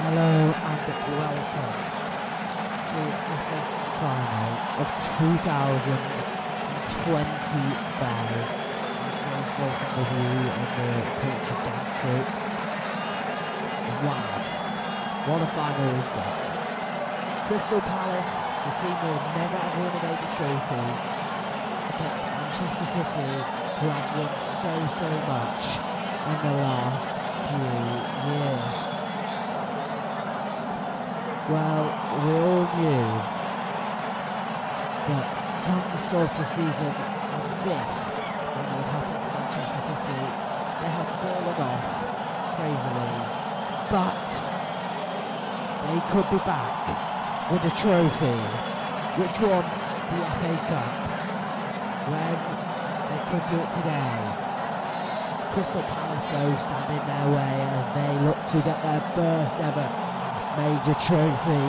Hello and welcome to FA Final of 2025. I'm voting with you on the culture gantry. Wow, what a final we've got. Crystal Palace, the team who have never ever won a major trophy, against Manchester City, who have won so much in the last few years. Well, we all knew that some sort of season of this would happen to Manchester City. They had fallen off crazily, but they could be back with a trophy. Which one? The FA Cup. When they could do it today. Crystal Palace though stand in their way as they look to get their first ever major trophy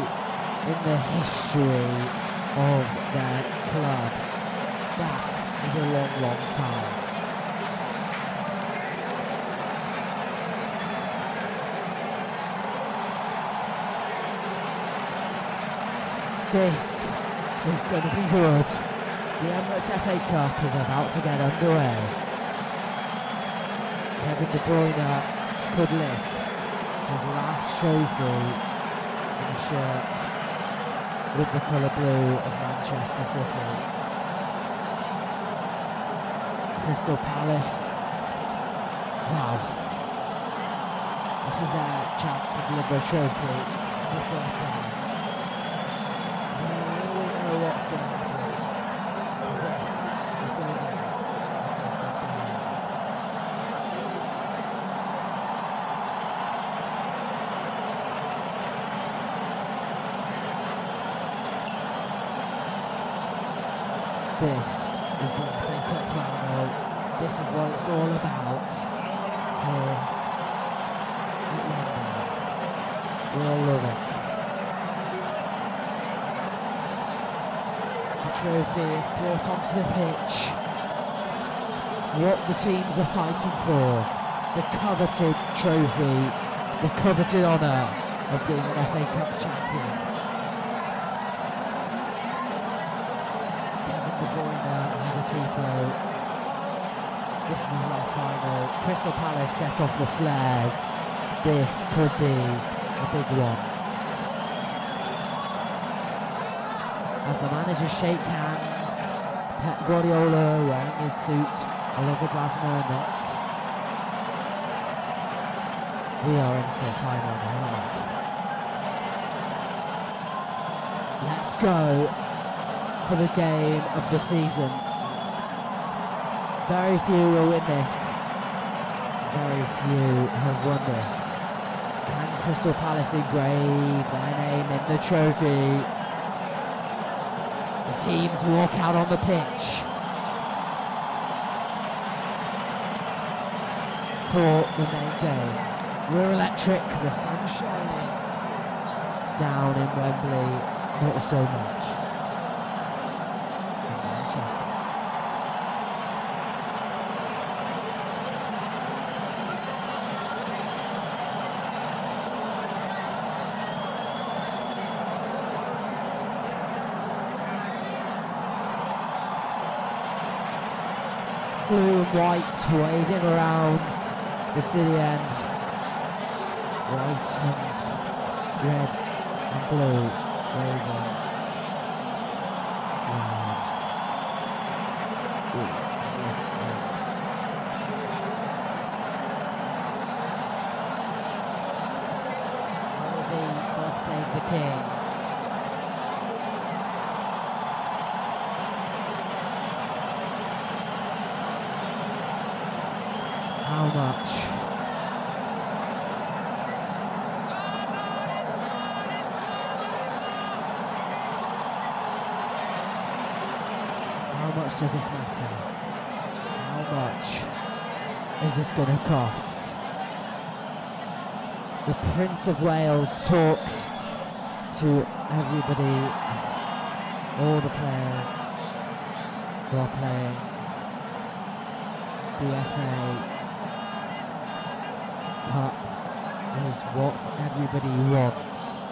in the history of their club. That is a long time. This is going to be good. The Emirates FA Cup is about to get underway. Kevin De Bruyne could lift his last trophy in a shirt with the colour blue of Manchester City. Crystal Palace. Wow. This is their chance to deliver a trophy for the first time. We know what's going to happen. This is the FA Cup final. This is what it's all about here at London. We all love it. The trophy is brought onto the pitch. What the teams are fighting for. The coveted trophy. The coveted honour of being an FA Cup champion. Tifo. This is his last final. Crystal Palace set off the flares. This could be a big one. As the managers shake hands, Pep Guardiola wearing his suit, Oliver Glasner not. We are in for a final now. Let's go for the game of the season. Very few will win this. Very few have won this. Can Crystal Palace engrave their name in the trophy? The teams walk out on the pitch for the main game. We're electric, the sun's shining. Down in Wembley, not so much. In Manchester. Blue and white waving around the city end. White and red and blue waving around this end. Maybe God save the King. How much? How much does this matter? How much is this going to cost? The Prince of Wales talks to everybody, all the players who are playing the FA Cup is what everybody wants.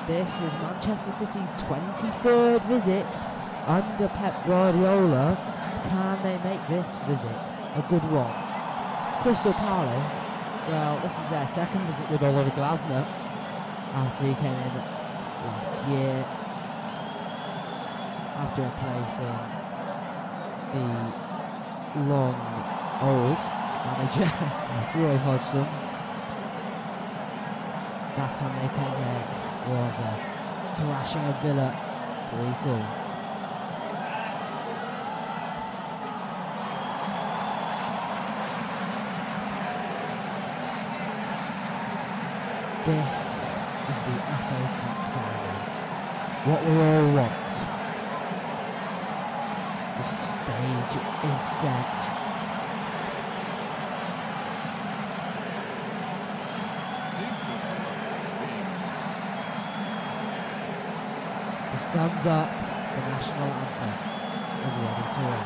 This is Manchester City's 23rd visit under Pep Guardiola. Can they make this visit a good one? Crystal Palace, well, this is their second visit with Oliver Glasner after he came in last year after replacing the long old manager Roy Hodgson. Last time they came here was a thrashing of Villa 3-2. This is the FA Cup final. What we all want. The stage is set. The sun's up. The national anthem is ready to run.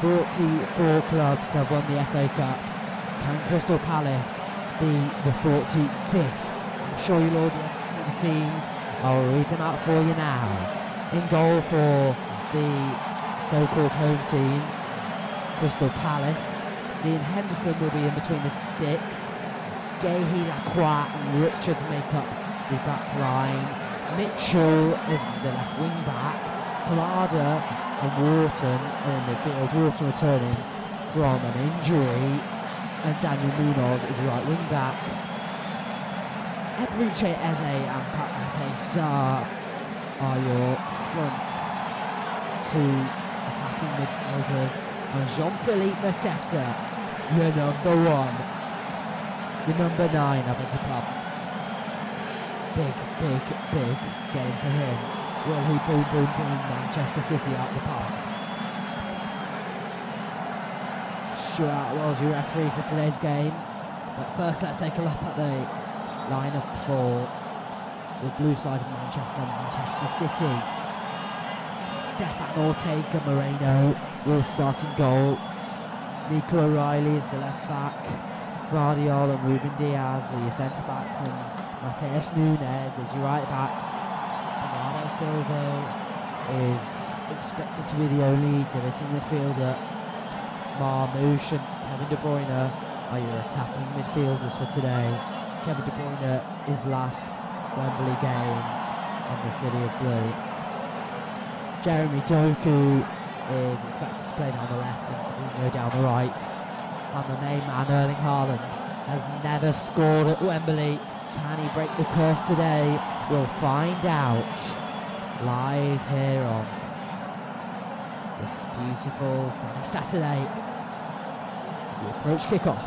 44 clubs have won the FA Cup. Can Crystal Palace be the 45th? I'm sure you'll all be able to see the teams. I'll read them out for you now. In goal for the so-called home team, Crystal Palace, Dean Henderson will be in between the sticks. Gehi, Lacroix and Richards make up the back line. Mitchell is the left wing back. Kamada and Wharton are in midfield. Wharton returning from an injury. And Daniel Munoz is right wing back. Eberechi Eze and Pat Matesa are your front two attacking midfielders. And Jean-Philippe Mateta, your number one. Your number 9, I beg your pardon. Big game for him. Will he boom Manchester City out the park? Stuart Atwell's your referee for today's game. But first let's take a look at the lineup for the blue side of Manchester City. Stefan Ortega Moreno will start in goal. Nico O'Reilly is the left back. Guardiola and Ruben Diaz are your centre backs, and Mateus Nunes is your right back. Bernardo Silva is expected to be the only debuting midfielder. Marmouche and Kevin De Bruyne are your attacking midfielders for today. Kevin De Bruyne, his last Wembley game in the City of Blue. Jeremy Doku is expected to play down the left and Sabino down the right. And the main man, Erling Haaland, has never scored at Wembley. Can he break the curse today? We'll find out live here on this beautiful sunny Saturday as we approach kickoff.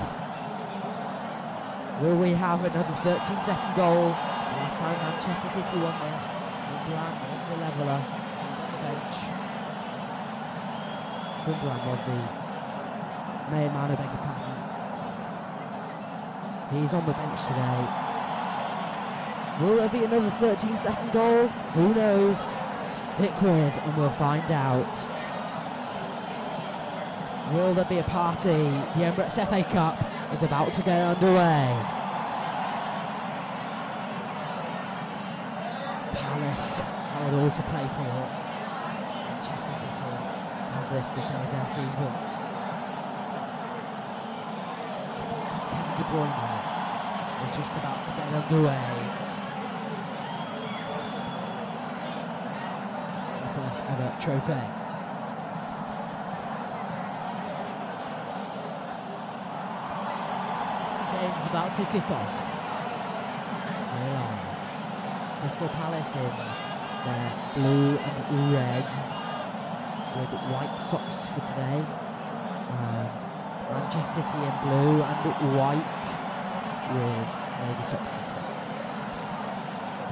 Will we have another 13-second goal? The last time Manchester City won this, Gundogan was the leveller. He was on the bench. Gundogan was the main man, I beg your pardon. He's on the bench today. Will there be another 13-second goal? Who knows? Stick with and we'll find out. Will there be a party? The Emirates FA Cup is about to get underway. Palace have it all to play for. Manchester City have this to save their season. Kevin De Bruyne is just about to get underway. The first ever trophy. Game's about to kick off. We're on. Crystal Palace in their blue and red with white socks for today, and Manchester City in blue and white with navy socks for today.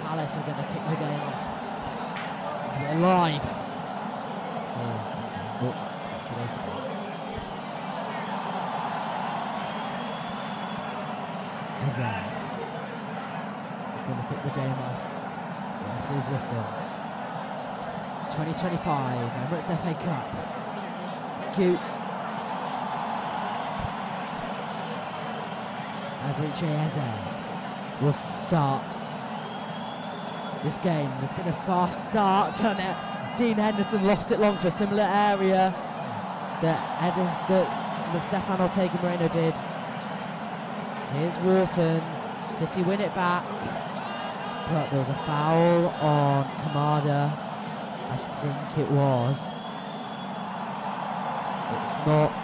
Palace are going to kick the game off. We're live. Hazard is going to kick the game off. Referee's whistle. 2025 Emirates FA Cup. Thank you. Hazard will start this game. There's been a fast start on it. Dean Henderson lost it long to a similar area that Stefan Ortega Moreno did. Here's Wharton. City win it back, but there was a foul on Kamada. I think it was. It's not.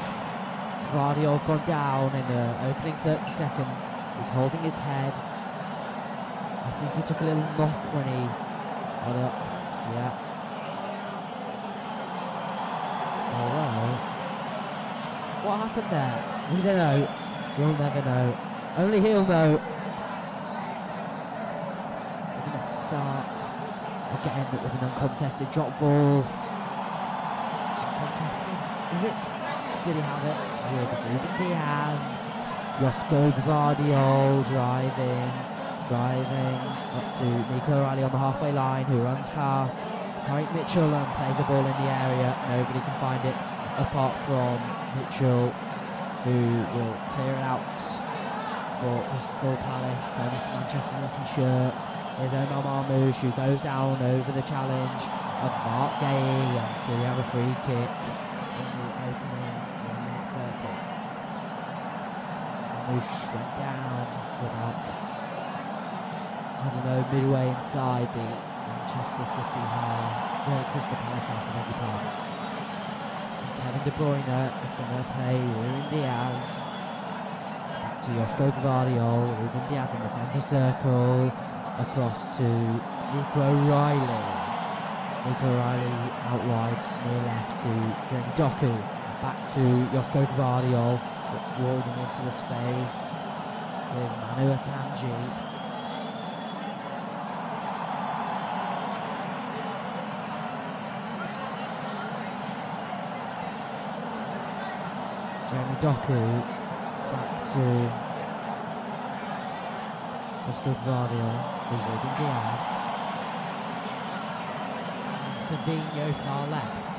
Guardiola's gone down in the opening 30 seconds. He's holding his head. I think he took a little knock when he got up. Yeah. Although, what happened there? We don't know. We'll never know. Only he'll know. We're going to start again with an uncontested drop ball. Uncontested, is it? City have it with Ruben Diaz. Josko Gvardiol driving up to Nico O'Reilly on the halfway line, who runs past Tariq Mitchell and plays the ball in the area. Nobody can find it apart from Mitchell, who will clear it out for Crystal Palace. Only to Manchester City shirts. Here's Omar Marmoush, who goes down over the challenge of Mark Gay, and so we have a free kick in the opening 1:30. Marmoush went down, it's about, I don't know, midway inside the Manchester City half, the Crystal Palace half, I beg your pardon. And Kevin De Bruyne is going to play Ruben Diaz back to Josko Gvardiol. Ruben Diaz in the centre circle, across to Nico O'Reilly. Nico O'Reilly out wide, near left to Jeremy Doku. Back to Josko Gvardiol, walking into the space. Here's Manu Akanji. Jeremy Doku back to Josko Gvardiol with Ruben Diaz. Savinho far left.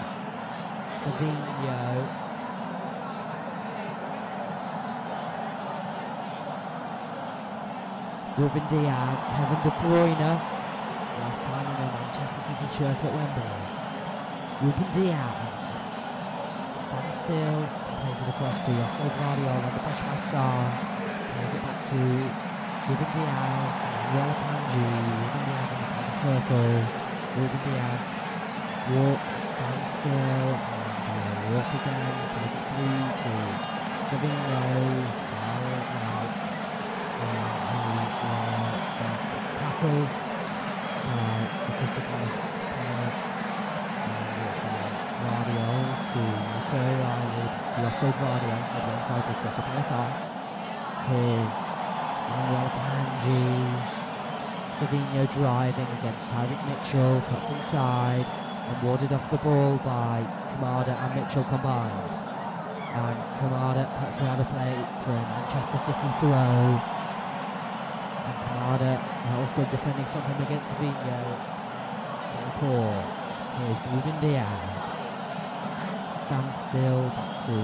Savinho. Ruben Diaz, Kevin De Bruyne. Last time in a Manchester City shirt at Wembley. Ruben Diaz. Stands still. Plays it across to Josko Gvardiol under pressure by Sarr. Plays it back to Ruben Diaz. Manuel Akanji. Ruben Diaz in the centre circle. Ruben Diaz walks, stands still, and walk again. Plays it through to Savinho. Far out. And he will get tackled by the Crystal Palace players. Gvardiol to Nico O'Reilly to Josko Gvardiol at one side with Crystal Palace are. Here's Manuel Akanji. Savinho driving against Tariq Mitchell, cuts inside and warded off the ball by Kamada and Mitchell combined. And Kamada cuts it out of play for a Manchester City throw. And Kamada, that was good defending from him against Savinho. So poor. Here's Ruben Diaz. Stands still, back to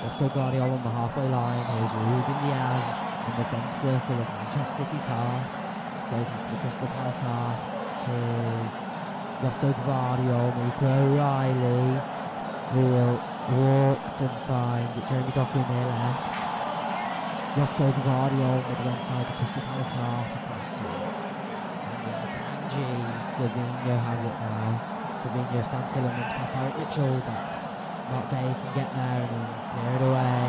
Josko Gvardiol on the halfway line. Here's Ruben Diaz in the 10th circle of Manchester City's half. Goes into the Crystal Palace half. Here's Josko Gvardiol, Nico O'Reilly, who will walk and find Jeremy Doku near left. Roscoe Guardiol, middle inside the Crystal Palace half, across to Kanji. Savinho has it now. Savinho stands still and wins past Eric Mitchell, but Mark Gay can get there and clear it away.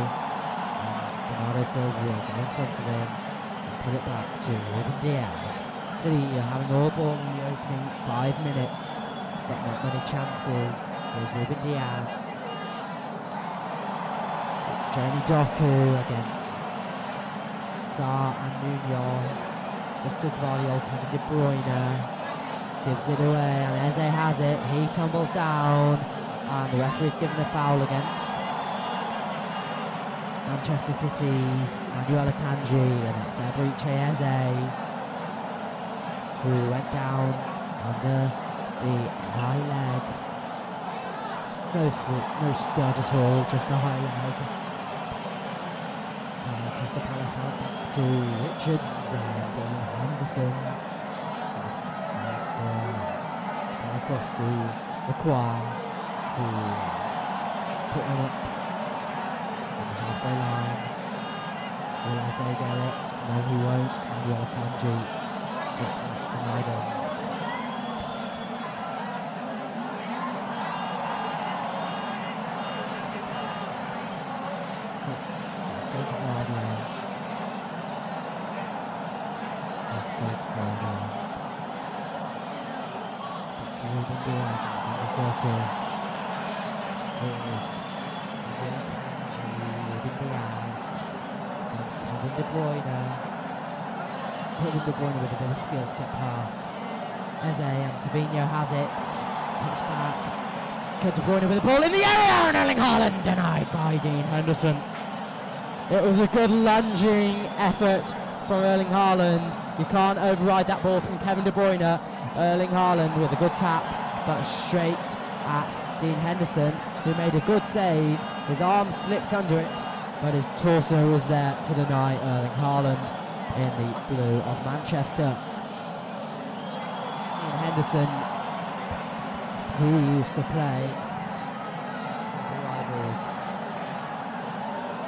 And Bernardo Silva will go in front of him and put it back to Ruben Diaz. City are having all ball in the opening 5 minutes, but not many chances. Here's Ruben Diaz. Jeremy Doku against Sarr and Munoz. Oscar Guardiola, Kevin De Bruyne gives it away, and Eze has it. He tumbles down, and the referee's given a foul against Manchester City's Manuel Akanji, and it's Eberechi Eze who went down under the high leg. No stud at all, just the high leg. Crystal Palace out back to Richards and Dean Henderson. And across to Lacroix, who put one up on the halfway line. Will Eze get it? No, he won't. Manuel Akanji just denied him. Let's go to Guardiola. Let's go forward. Back to Ruben Diaz in the centre circle. It is Ruben Diaz. That's Kevin De Bruyne. Kevin De Bruyne with a bit of skill to get past. Eze and Savinho has it. Puts back. Kevin De Bruyne with the ball in the area, and Erling Haaland denied by Dean Henderson. It was a good lunging effort from Erling Haaland. You can't override that ball from Kevin De Bruyne. Erling Haaland with a good tap, but straight at Dean Henderson, who made a good save. His arm slipped under it, but his torso was there to deny Erling Haaland in the blue of Manchester. Dean Henderson, who used to play the rivals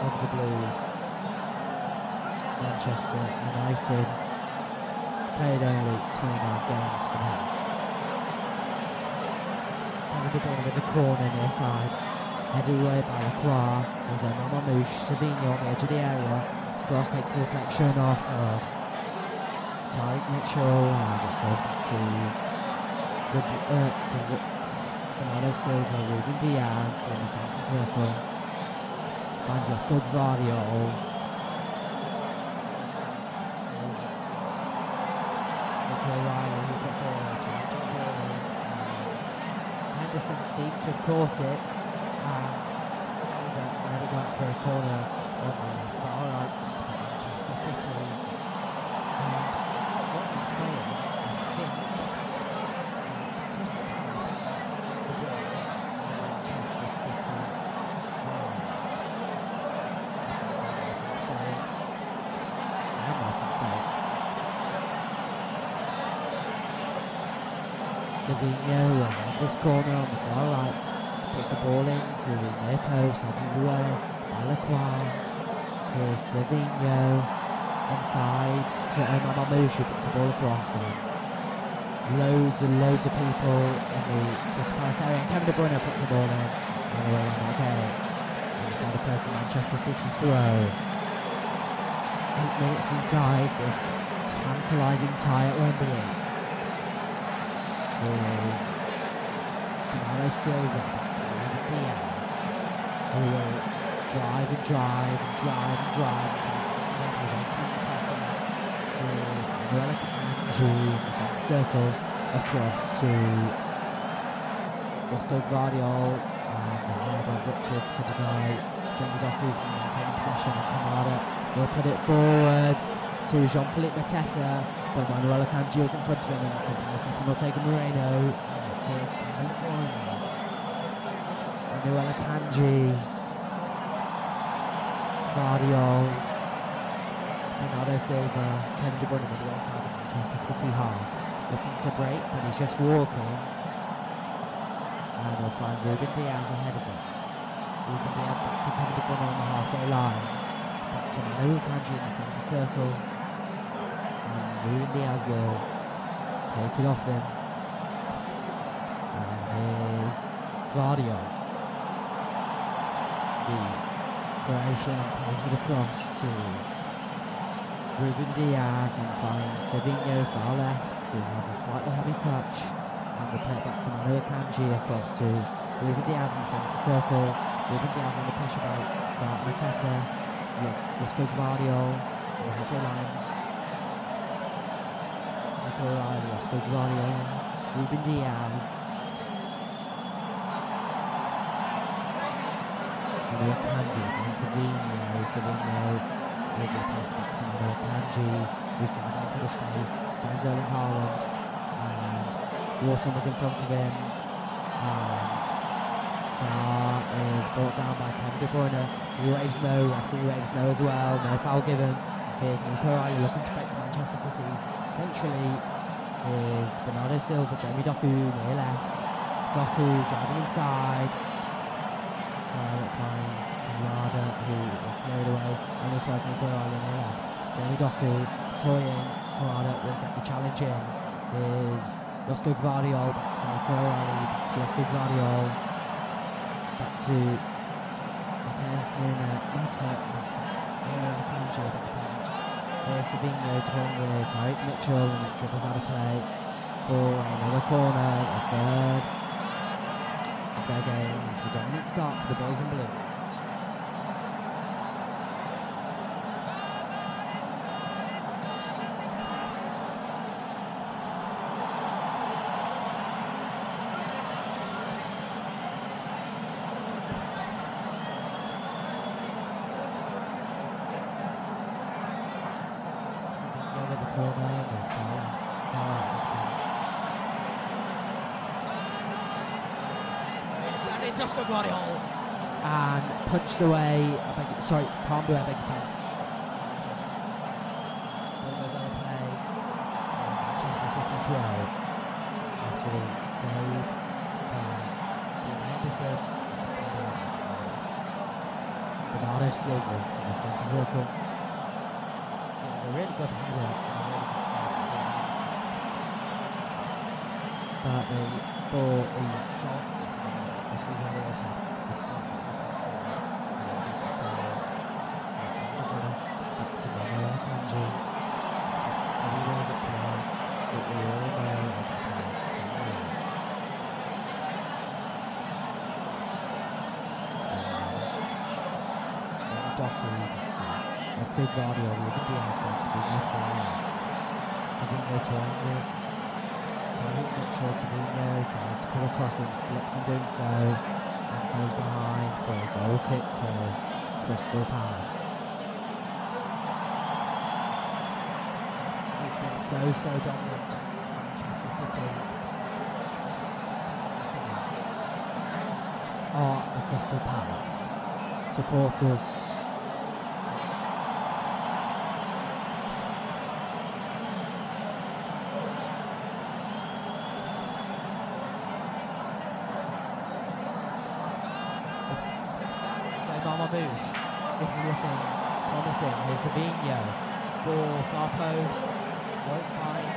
of the Blues, Manchester United, played only 29 games for them. Kevin De Bruyne with the corner near side, headed away by Lacroix. There's Omar Mamouche, Savinho on the edge of the area. Cross takes the deflection off of Tyreek Mitchell, and it goes back to Bernardo Silva. Ruben Diaz in the centre circle. Finds Roscoe Guardiola. O'Reilly, who puts all over to Henderson seemed to have caught it and let it go out for a corner on the far right for Manchester City. And what I'm saying, I think that Crystal Palace had the ball in Manchester City. Savinho will have this corner on the far right, puts the ball into the near post, headed away by Lacroix. Here's Savinho inside to Omar Mamouche, who puts the ball across, and loads and loads of people in the Crystal Palace area, and Kevin De Bruyne puts the ball in, and away on okay. And it's now the play for Manchester City throw. 8 minutes inside this tantalising tie at Wembley. Is Bernardo Silva back to Ruben Diaz, who will drive and drive and drive and drive until Mateta. Is Manuel Akanji in the centre circle across to Roscoe Guardiola, and the head of Richards could deny Jeremy Doku from maintaining possession, and Kamada will put it forward to Jean-Philippe Mateta, but Manuel Akanji was in front of him, and the second Ortega Moreno. Here's Kevin De Bruyne. Manuel Akanji, Guardiola, Bernardo Silva, Kevin De Bruyne on the one side of Manchester City half, looking to break, but he's just walking, and we'll find Ruben Diaz ahead of him. Ruben Diaz back to Kevin De Bruyne on the halfway line. to Manu Kanji in the centre circle. And Ruben Diaz will take it off him. And here's Vardio. The Croatian plays it across to Ruben Diaz and finds Savinho far left, who has a slightly heavy touch. And we'll play it back to Manu Kanji across to Ruben Diaz in the centre circle. Ruben Diaz under pressure by Mateta. Roscoe Gvardiol on the halfway line. Nico O'Reilly, Roscoe Gvardiol, Ruben Diaz. Manu Kanji, and Savinho with the pass back to Manu Kanji, who's driving into the space, finds Erling Haaland, and Wharton was in front of him, and Sarr is brought down by Kevin De Bruyne. He waves no, referee waves no as well, no foul given. Here's Nico O'Reilly looking to break to Manchester City. Centrally is Bernardo Silva, Jeremy Doku near left. Doku driving inside. It finds Kamada, who will clear it away, and this was Nico O'Reilly near left. Jeremy Doku toying, Kamada will get the challenge in. Here's Roscoe Gvardiol, back to Nico O'Reilly, back to Roscoe Gvardiol, back to Mateus Nuno, Kanji, here's Savinho toying with Tyreek Mitchell, and it dribbles out of play for another corner, a third of their game. It's a dominant start for the boys in blue. It's Roscoe Gvardiol and punched away, palmed away, I beg your pardon. Ball goes out of play. Manchester City throw after the save by Dean Henderson. Bernardo Silva in the centre circle. It was a really good header. But the ball, the shot, Roscoe Gvardiol's head, the slaps was easy to say. Back to Manu Kanji. It's a silly ways at play, but we all know over the past 10 years. Doku, Roscoe Gvardiol, Ruben Diaz went to be left right. Savinho toying with Tyreek Mitchell. Savinho tries to put a cross in, slips in doing so, and goes behind for a goal kick to Crystal Palace. It's been so dominant. Manchester City are the Crystal Palace supporters. Move. This is looking promising. Here's Savinho. Ball, far post. Won't find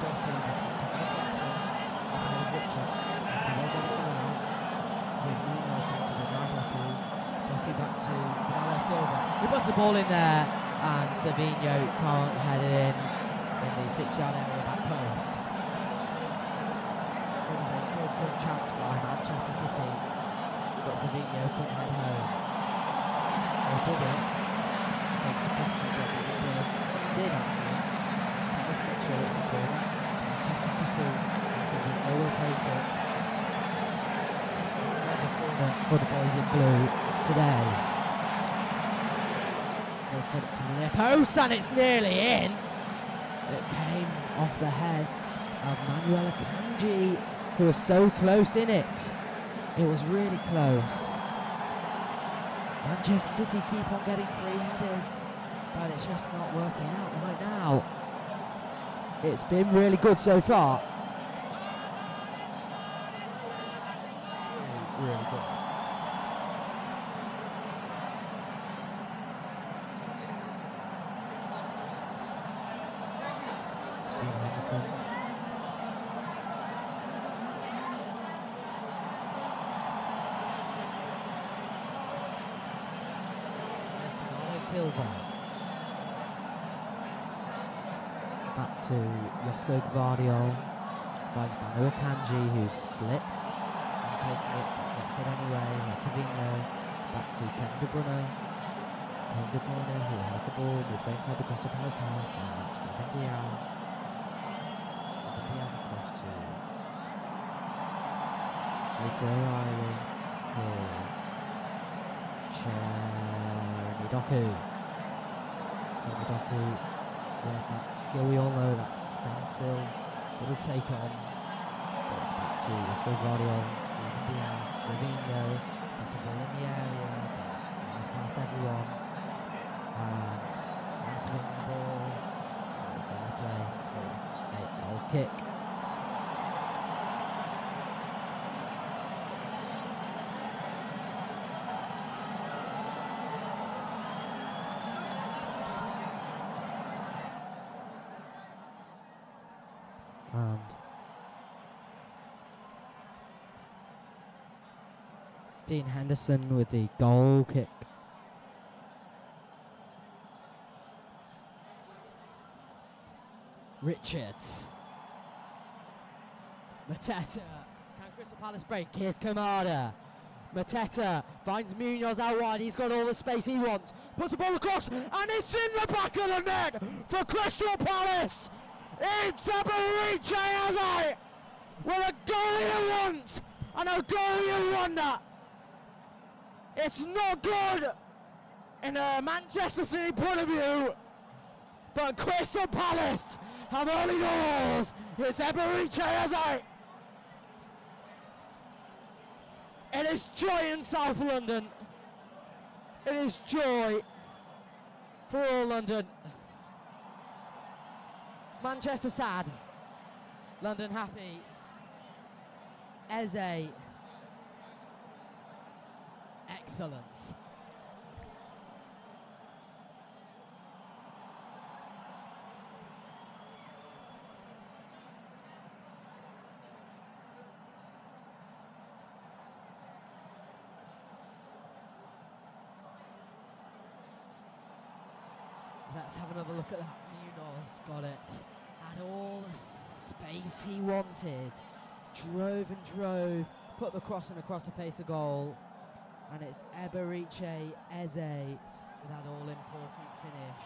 Doku. Here's Richards. Here's Nuno to the right Doku. Doku back to Bernardo Silva. He puts the ball in there, and Savinho can't head it in the 6-yard area back post. It was a good chance by Manchester City, but Savinho couldn't head home. They did it. Did actually. Mitchell, it's a corner. Manchester City, they will take it. Another corner for the boys in blue today. They'll put it to the near post, and it's nearly in. It came off the head of Manuel Akanji, who was so close in it. It was really close. Manchester City keep on getting free headers, but it's just not working out right now. It's been really good so far. Really good. Henderson. There's Bernardo Silva. Back to Josko Gvardiol. Finds Manu Akanji, who slips and taking it, gets it anyway. Savino. Back to Kevin De Bruyne. Kevin De Bruyne, who has the ball midway inside the Crystal Palace half. And it's Ruben Diaz. Ruben Diaz across to Nico O'Reilly. Here's Cherny Doku. Cherny Doku with that skill we all know, that standstill little take on. But it's back to Josko Gvardiol. Ruben Diaz, Savino. There's a ball in the area, but he's past everyone. And he's winning the ball. And we're going to play for a goal kick. And Dean Henderson with the goal kick. Richards. Mateta. Can Crystal Palace break? Here's Kamada. Mateta finds Munoz out wide. He's got all the space he wants. Puts the ball across, and it's in the back of the net for Crystal Palace. It's Eberiche Eze with a goal you want and a goal you wonder. It's not good in a Manchester City point of view, but Crystal Palace have early goals. It's Eberiche Eze. It is joy in South London. It is joy for all London. Manchester sad, London happy. Eze, excellence. Let's have another look at that. Munoz got it. Had all the space he wanted. Drove and drove. Put the cross in across the face of goal. And it's Eberiche Eze with that all-important finish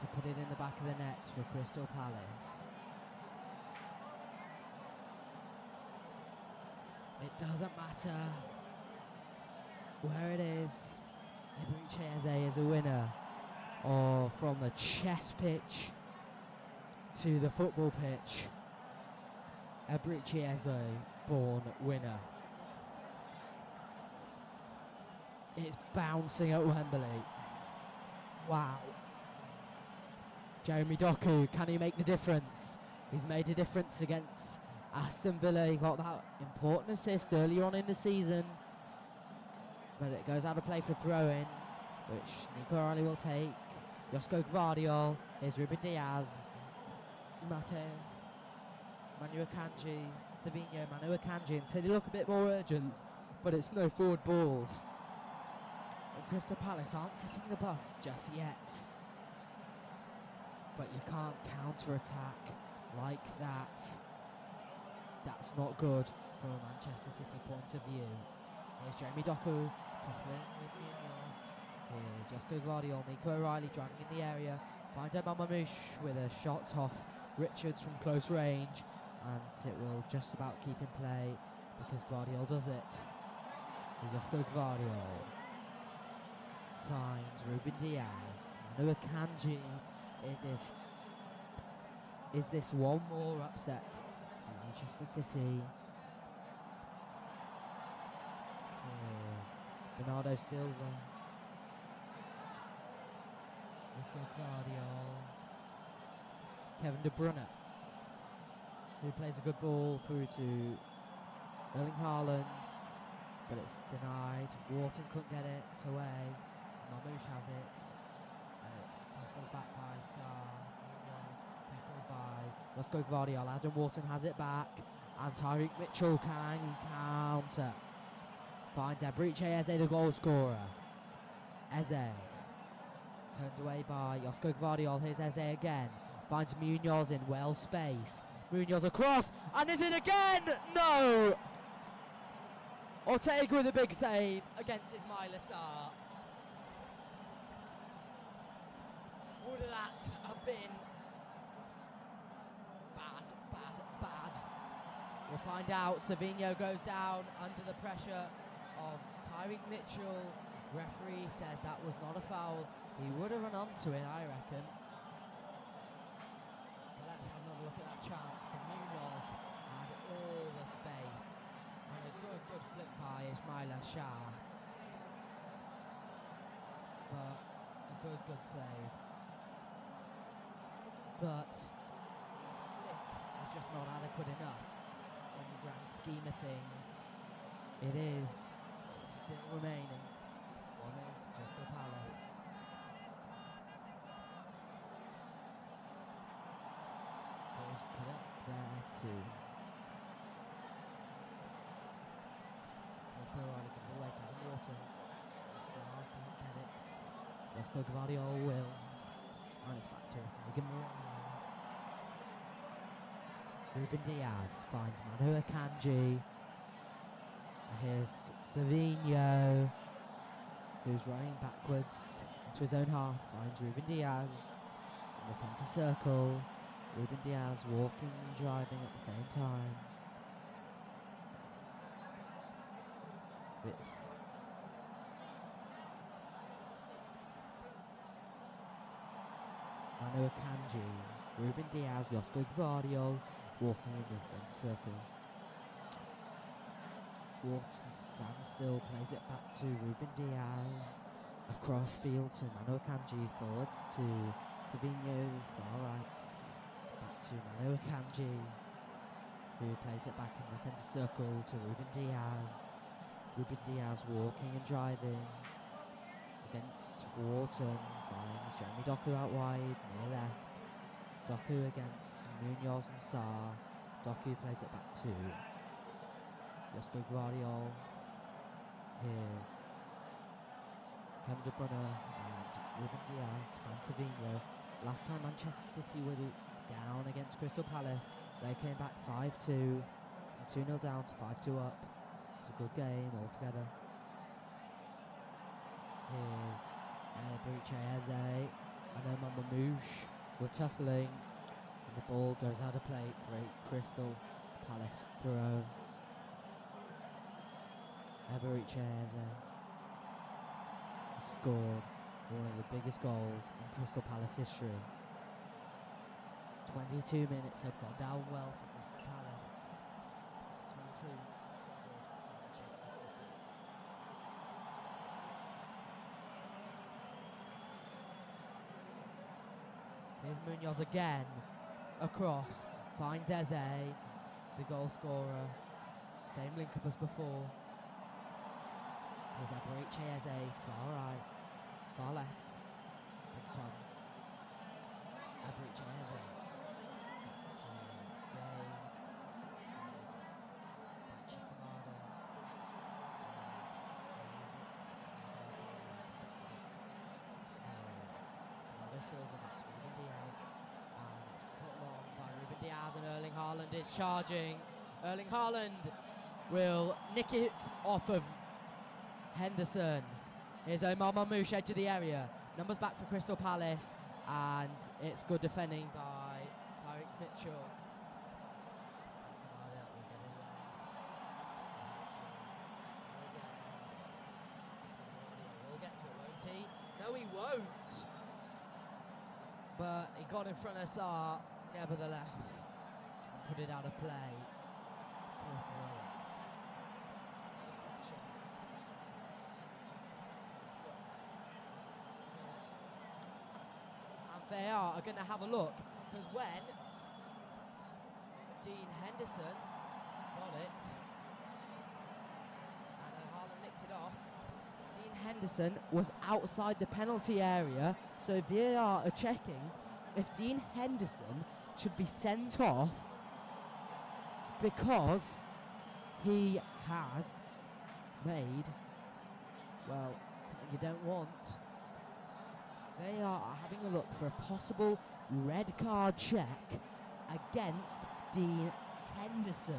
to put it in the back of the net for Crystal Palace. It doesn't matter where it is. Eberiche Eze is a winner. Or from the chess pitch to the football pitch, Eberiche Eze, born winner. It's bouncing at Wembley. Wow. Jeremy Doku, can he make the difference? He's made a difference against Aston Villa. He got that important assist earlier on in the season. But it goes out of play for throw-in, which Nico O'Reilly will take. Josko Gvardiol, here's Ruben Diaz, Mate, Manu Akanji, Savino, Manu Akanji, and City look a bit more urgent, but it's no forward balls. And Crystal Palace aren't sitting the bus just yet. But you can't counter-attack like that. That's not good from a Manchester City point of view. Here's Jeremy Doku, tussling with Munoz. Here's Josko Gvardiol, Nico O'Reilly driving in the area. Finds Emma Mamouche with a shot off Richards from close range. And it will just about keep in play because Gvardiol does it. Here's Josko Gvardiol. Finds Ruben Diaz. Manu Akanji. Is this one more upset for Manchester City? Here's Bernardo Silva. Josko Gvardiol. Kevin De Bruyne, who plays a good ball through to Erling Haaland, but it's denied. Wharton couldn't get it away. Mamouche has it. And it's tussled back by Sarr. Munoz, tackled by Josko Gvardiol. Adam Wharton has it back. And Tyreek Mitchell can counter. Finds Eberechi Eze, the goal scorer. Eze. Turned away by Josko Gvardiol. Here's Eze again. Finds Munoz in well space. Munoz across. And is it again? No! Ortega with a big save against Ismail Assar. Would that have been bad? We'll find out. Savinho goes down under the pressure of Tyreek Mitchell. Referee says that was not a foul. He would have run onto it, I reckon. But let's have another look at that chance, because Munoz had all the space. And a good flick by Ismail Assar. But a good save. But his flick was just not adequate enough in the grand scheme of things. It is still remaining 1-0 to Crystal Palace. Ball's put up there too. Riley gives it away to Adam Wharton. Assar can't get it. Josko Gvardiol will. And it's back to it. Ruben Diaz finds Manu Akanji. Here's Savinho, who's running backwards into his own half. Finds Ruben Diaz in the centre circle. Ruben Diaz walking and driving at the same time. It's Manu Akanji, Ruben Diaz, Josko Gvardiol walking in the centre circle. Walks and stands still, plays it back to Ruben Diaz. Across field to Manu Akanji, forwards to Savinho, far right. Back to Manu Akanji, who plays it back in the centre circle to Ruben Diaz. Ruben Diaz walking and driving against Wharton, finds Jeremy Doku out wide, near left. Doku against Munoz and Sarr. Doku plays it back to Josko Gvardiol. Here's Kevin De Bruyne and Ruben Diaz, finds Savinho. Last time Manchester City were down against Crystal Palace, they came back 5-2, and 2-0 down to 5-2 up. It was a good game altogether. Here's Eberechi Eze and Omar Mamouche were tussling, and the ball goes out of play for a Crystal Palace throw. Eberechi Eze scored one of the biggest goals in Crystal Palace history. 22 minutes have gone down well for Crystal Palace. 22 for Manchester City. Here's Munoz again, across, finds Eze, the goal scorer. Same link up as before. Here's Eberechi Eze, far right, far left. Big pun. Eberechi Eze. Silva back to Ruben Diaz, and it's put long by Ruben Diaz, and Erling Haaland is charging. Erling Haaland will nick it off of Henderson. Here's Omar Mamouche, edge of the area. Numbers back for Crystal Palace, and it's good defending by Tyreek Mitchell. We'll get to it, won't he? No, he won't. But he got in front of Sarr, nevertheless, and put it out of play for a throw. And VAR are going to have a look, because when Dean Henderson got it, and then Haaland nicked it off, Dean Henderson was outside the penalty area, so VAR are checking if Dean Henderson should be sent off because he has made, well, something you don't want. They are having a look for a possible red card check against Dean Henderson.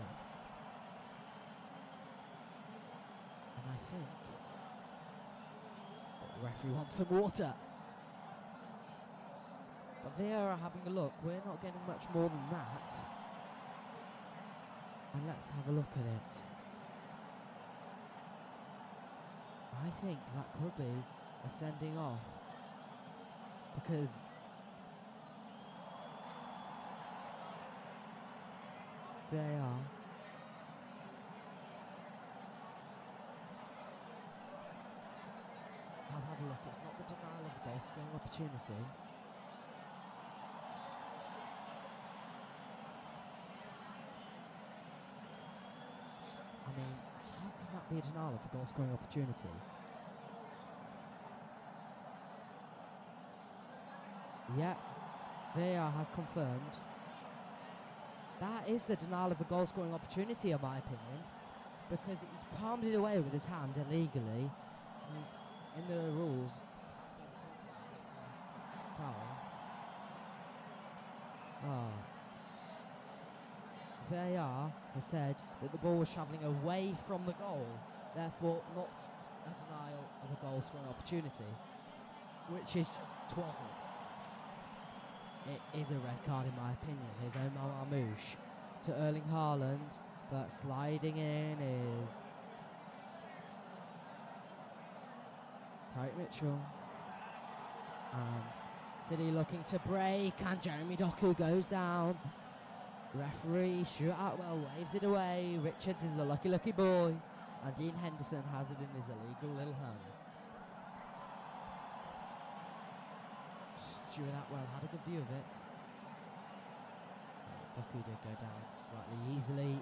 And I think the referee wants some water. But they are having a look. We're not getting much more than that. And let's have a look at it. I think that could be a sending off. Because they are I'll have a look. It's not the denial of the goal scoring opportunity. I mean, how can that be a denial of the goal scoring opportunity? Yeah, VAR has confirmed. That is the denial of a goal scoring opportunity, in my opinion, because he's palmed it away with his hand illegally. And in the rules, foul. VAR has said that the ball was travelling away from the goal, therefore not a denial of a goal scoring opportunity, which is just 12. It is a red card in my opinion. Here's Omar Marmoush to Erling Haaland, but sliding in is Tyreek Mitchell. And City looking to break, and Jeremy Doku goes down. Referee Stuart Atwell waves it away. Richards is a lucky boy, and Dean Henderson has it in his illegal little hands. Stuart Atwell had a good view of it. Doku did go down slightly easily.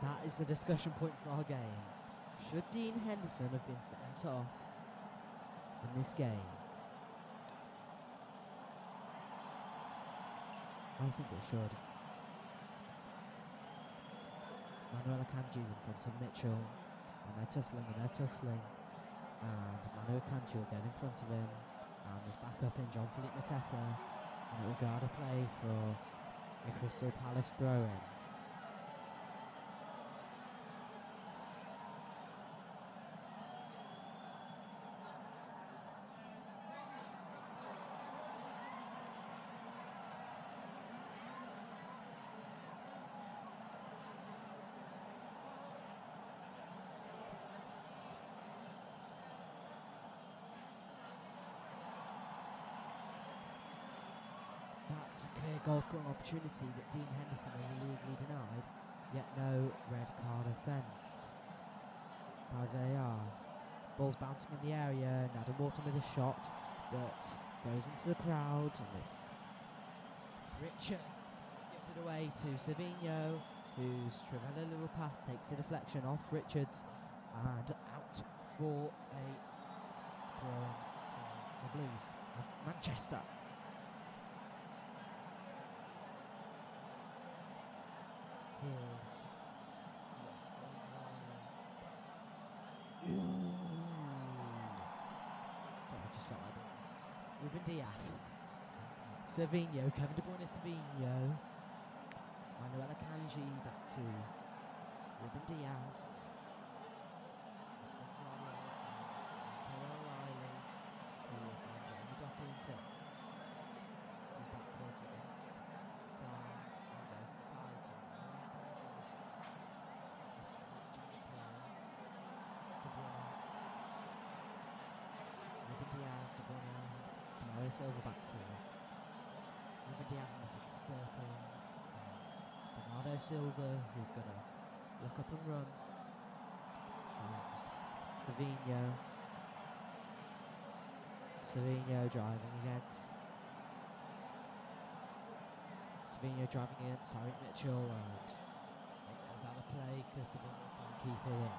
That is the discussion point for our game. Should Dean Henderson have been sent off in this game? I think it should. Manuel Akanji's in front of Mitchell, and they're tussling. And Manuel Akanji will get in front of him, and there's backup in Jean-Philippe Mateta, and it will guard a play for a Crystal Palace throw-in. That's a clear goal scoring opportunity that Dean Henderson has illegally denied, yet no red card offence by VAR. Ball's bouncing in the area, and Adam Morton with a shot that goes into the crowd, and it's Richards gives it away to Savinho, whose Trivella little pass takes the deflection off Richards and out for a throw to the Blues of Manchester. Here's what's going on. Sorry, I just felt like that. Ruben Diaz. Savinho, Kevin De Bruyne, Savinho. Manuel Akanji back to Ruben Diaz. O'Reilly, who will find Jeremy Doku into. He's backwards against Sam, and goes inside to De Bruyne. Ruben Diaz, De Bruyne, Bernardo Silva back to Ruben Diaz in the sixth circle. Bernardo Silva, who's going to look up and run. And it's Savinho. Savinho driving against Tyreek Mitchell, and it goes out of play because Savinho finds keep it in.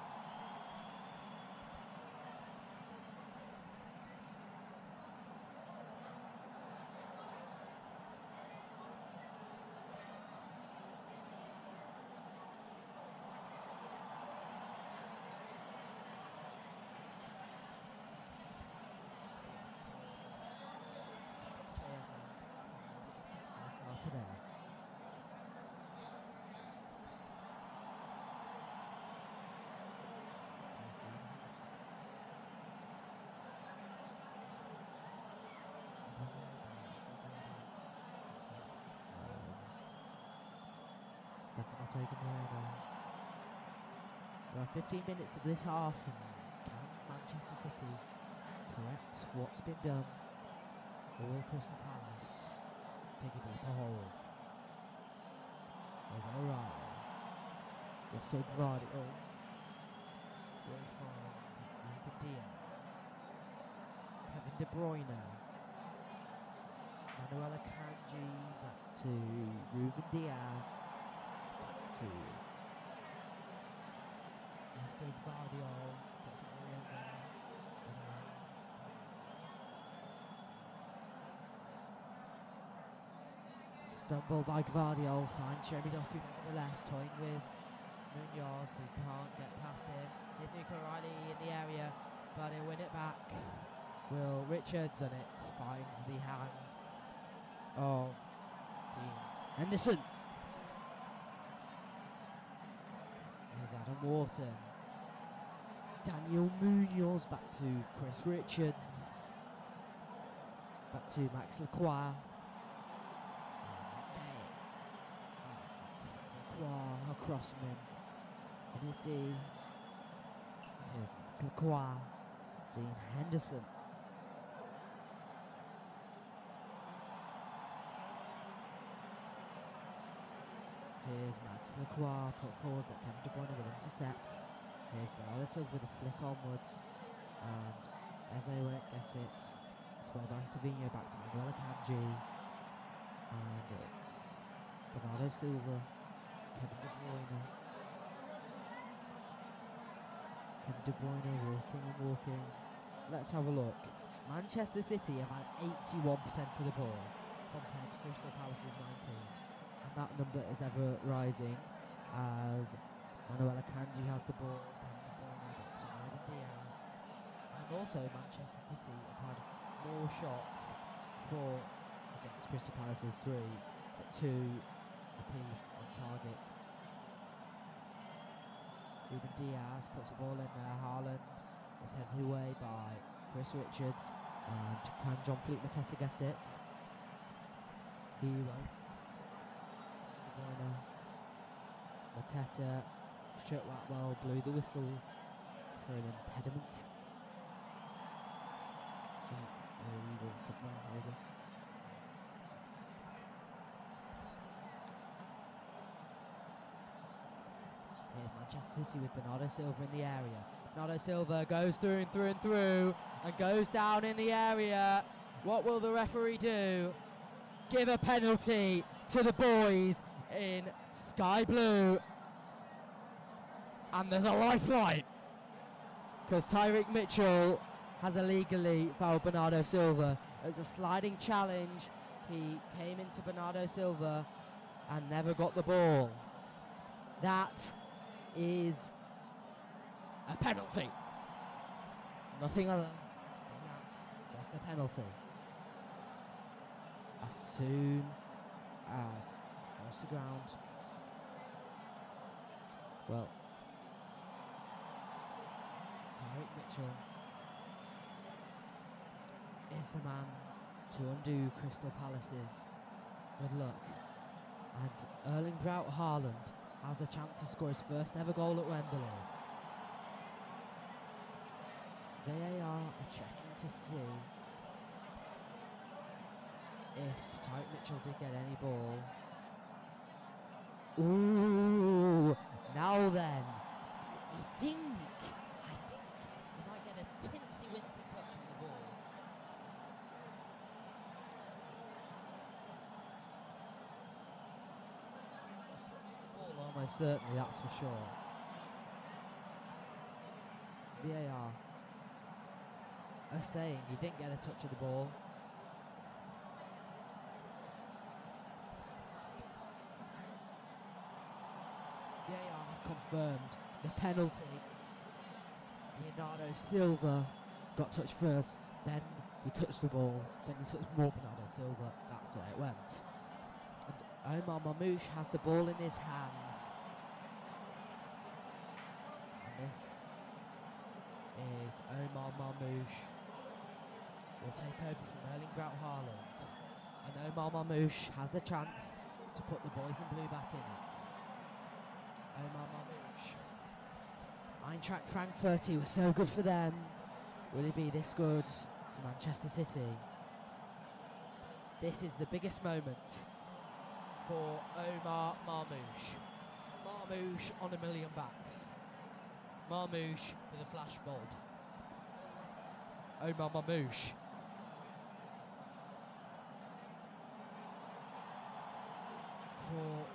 Today. Step not taken away now. There are 15 minutes of this half, and can Manchester City correct what's been done? Or Crystal Palace dig a deeper hole? There's O'Reilly. Let's take Vardy. Will find Ruben Diaz. Kevin De Bruyne. Manuel Akanji back to Ruben Diaz. Back to Vardy. Puts it all in there. Stumble by Gvardiol, finds Jeremy Doku nevertheless, toying with Munoz, who can't get past him. Here's Nico O'Reilly in the area, but he'll win it back. Will Richards on it, finds the hands of Dean Henderson. Here's Adam Wharton. Daniel Munoz back to Chris Richards. Back to Max Lacroix. Across from him. And here's D. Here's Max Lacroix. Dean Henderson. Here's Max Lacroix put forward, but Kevin De Bruyne will intercept. Here's Bernardo with a flick onwards. And Eze won't get it. It's well by Savinho back to Manuel Akanji. And it's Bernardo Silva. Kevin De Bruyne. Kevin De Bruyne walking. Let's have a look. Manchester City have had 81% of the ball compared to Crystal Palace's 19. And that number is ever rising as Manuel Akanji has the ball. Kevin De Bruyne got to Ruben Diaz. And also Manchester City have had more shots against Crystal Palace's 3, but 2 apiece on target. Ruben Diaz puts the ball in there. Haaland is headed away by Chris Richards. And can John Philippe Mateta guess it? He won't. Mateta, Stuart Watwell blew the whistle for an impediment. Illegal something, maybe. Here's Manchester City with Bernardo Silva in the area. Bernardo Silva goes through and goes down in the area. What will the referee do? Give a penalty to the boys in sky blue. And there's a lifeline, because Tyrick Mitchell has illegally fouled Bernardo Silva. As a sliding challenge, he came into Bernardo Silva and never got the ball. That is a penalty. Nothing other than that, just a penalty. As soon as it goes to ground, well, Tyrick Mitchell is the man to undo Crystal Palace's good luck. And Erling Braut Haaland has the chance to score his first ever goal at Wembley. VAR are checking to see if Tyrick Mitchell did get any ball. Ooh, now then, I think he might get a tinsy-wincy touch on the ball. A touch of the ball, almost certainly, that's for sure. VAR are saying he didn't get a touch of the ball. VAR have confirmed the penalty. Bernardo Silva got touched first, then he touched the ball, then he touched more Bernardo Silva. That's where it went. And Omar Marmoush has the ball in his hands. And this is Omar Marmoush. Will take over from Erling Braut Haaland. And Omar Marmoush has the chance to put the boys in blue back in it. Omar Marmoush. Eintracht Frankfurt, he was so good for them. Will he be this good for Manchester City? This is the biggest moment for Omar Marmoush. Marmoush on $1 million backs. Marmoush with the flash bulbs. Omar Marmoush. For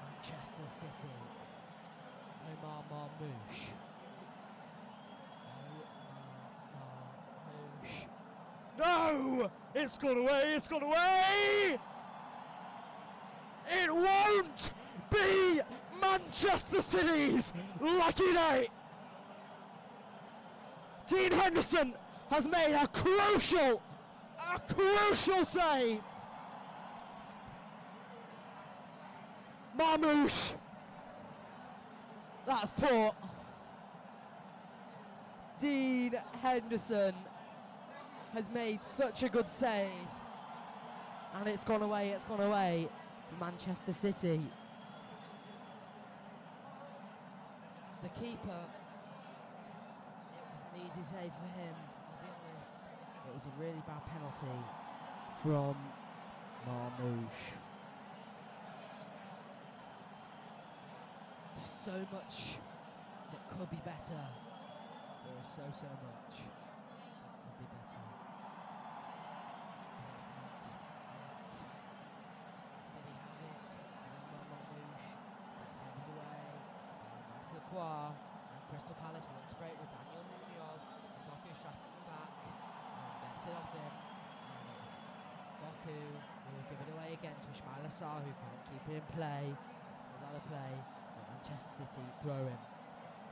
Manchester City. Omar Marmoush. No! It's gone away! It's gone away! It won't be Manchester City's lucky day! Dean Henderson has made a crucial save! Marmoush! That's poor. Dean Henderson has made such a good save, and it's gone away for Manchester City. The keeper, it was an easy save for him, I'll be honest. It was a really bad penalty from Marmoush. There's so much that could be better. There is so much that could be better. It's not yet. City have it. And Marmoush gets headed away. Nice Lacroix. And Crystal Palace links break with Daniel Munoz. And Doku Stratton back. And gets it off him. And it's Doku who will give it away again to Ismail Assar, who can't keep it in play. He's out of play. Manchester City throw in.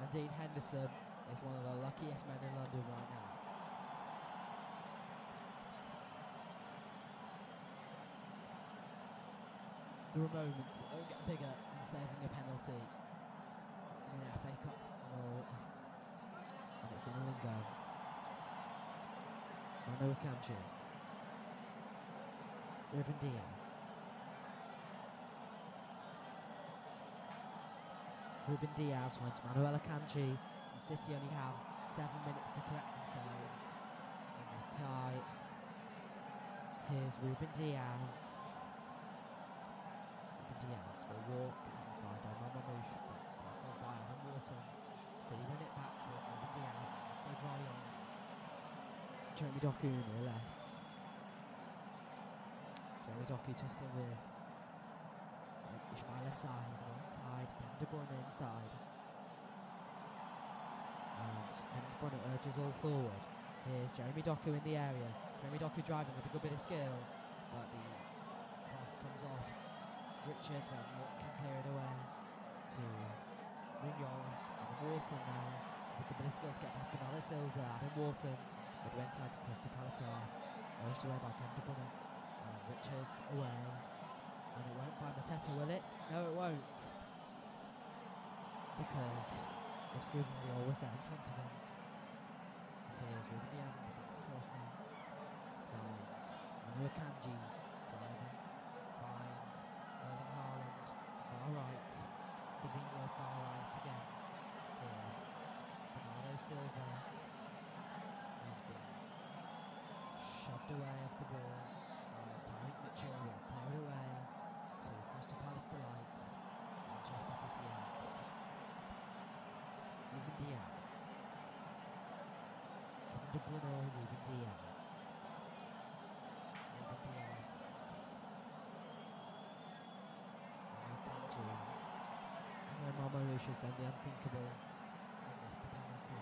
And Dean Henderson is one of the luckiest men in London right now. There are moments that will get bigger than saving a penalty in an FA Cup final, and it's in Lingo. Manu Akanji, Ruben Diaz. Ruben Diaz finds Manuel Akanji, and City only have 7 minutes to correct themselves in this tie. Here's Ruben Diaz. Ruben Diaz will walk and find Omar Marmoush, but tackled by Adam Wharton. City win it back with Ruben Diaz and Oscar Guayon. Jeremy Doku to the left. Jeremy Doku tussling with Ismail Assar, he's onside, Kevin De Bruyne inside. And Kevin De Bruyne urges all forward. Here's Jeremy Doku in the area. Jeremy Doku driving with a good bit of skill, but the cross comes off Richards and can clear it away to Munoz. Adam Wharton now with a good bit of skill to get past Bernardo Silva. Adam Wharton with the inside for Crystal Palace, urged away by Kevin De Bruyne. And Richards away. And it won't find Mateta, will it? No, it won't. Because Oscar Guayon was there in front of him. Here's Ruben Diaz in the centre circle. Finds Manu Akanji driving. Finds Erling Haaland far right. Savino far right again. Here's Bernardo Silva. He's been shoved away off the ball. Tyreek Mitchell will clear it away to Crystal Palace delight. Manchester City next. Ruben Diaz. Kevin De Bruyne, Ruben Diaz. Ruben Diaz. Akanji. And Marmoush has done the unthinkable and missed the penalty.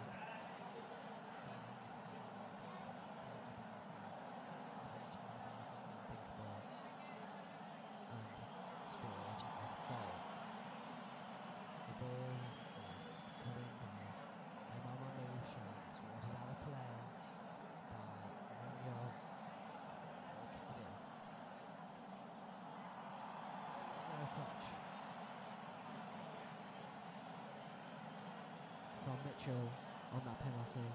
on Mitchell on that penalty.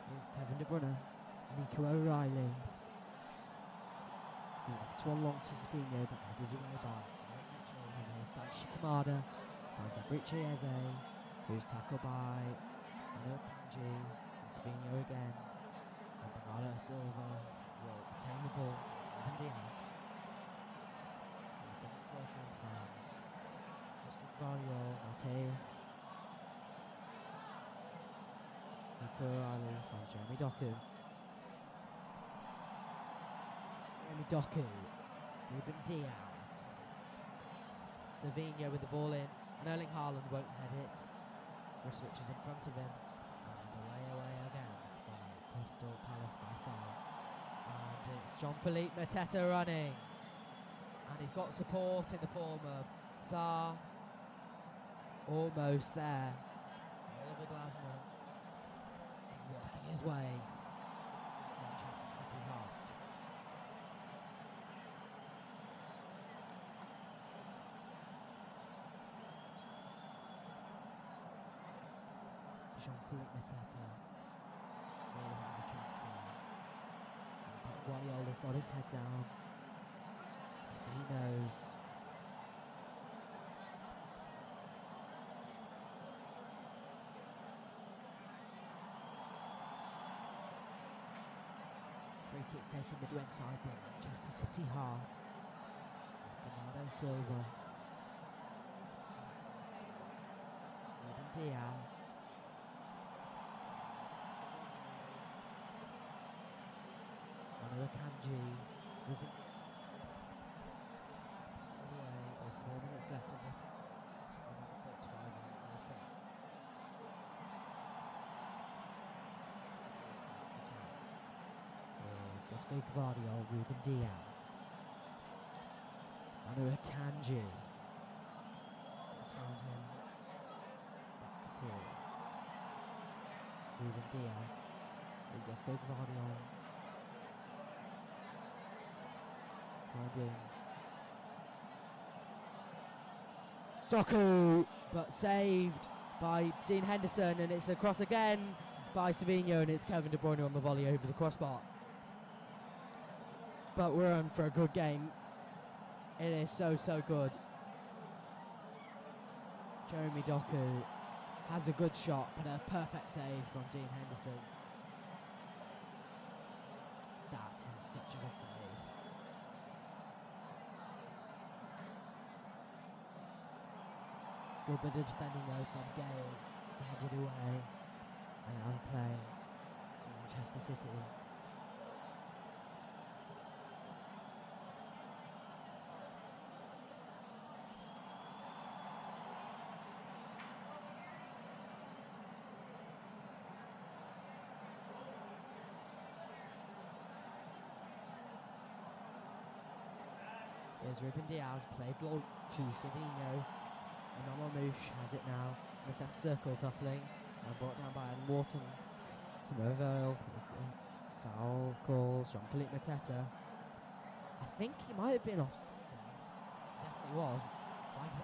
Here's Kevin De Bruyne, Nico O'Reilly. Left one long to Savinho, but headed away by Mitchell. And here's Daichi Kamada, finds Abrici Eze, who's tackled by Kanji, and Savinho again. And Bernardo Silva will retain the ball. Ruben Diaz. He's in the circle, fans. Mario, Matteo. Nico O'Reilly finds Jeremy Doku. Ruben Diaz. Savinho with the ball in, and Erling Haaland won't head it. Ipswich is in front of him, and away again by Crystal Palace by Sarr. And it's Jean-Philippe Mateta running, and he's got support in the form of Sarr. Almost there. Oliver Glasner is working his way to Manchester City hearts. Jean-Philippe Mateta really has a chance there. But Guardiola's got his head down because he knows free kick taken midway inside by Manchester City half. It's Bernardo Silva. Ruben Diaz. Kanji, Ruben Diaz. 4 minutes left of this. Another 45 minutes later. Here's Josko Gvardiol, Ruben Diaz. Kanji. He's found him. Back to Ruben Diaz. Josko Gvardiol. Doku, but saved by Dean Henderson, and it's a cross again by Savinho, and it's Kevin De Bruyne on the volley over the crossbar. But we're on for a good game. It is so good. Jeremy Doku has a good shot, but a perfect save from Dean Henderson. That is such a good save. Good bit of defending though from Gale to head it away and out of play for Manchester City. Here's Ruben Diaz, played low to Savinho. And Marmouche has it now in the centre circle, tussling, and brought down by Adam Wharton to no avail. As the foul calls Jean-Philippe Mateta. I think he might have been offside. Definitely was. Flags it.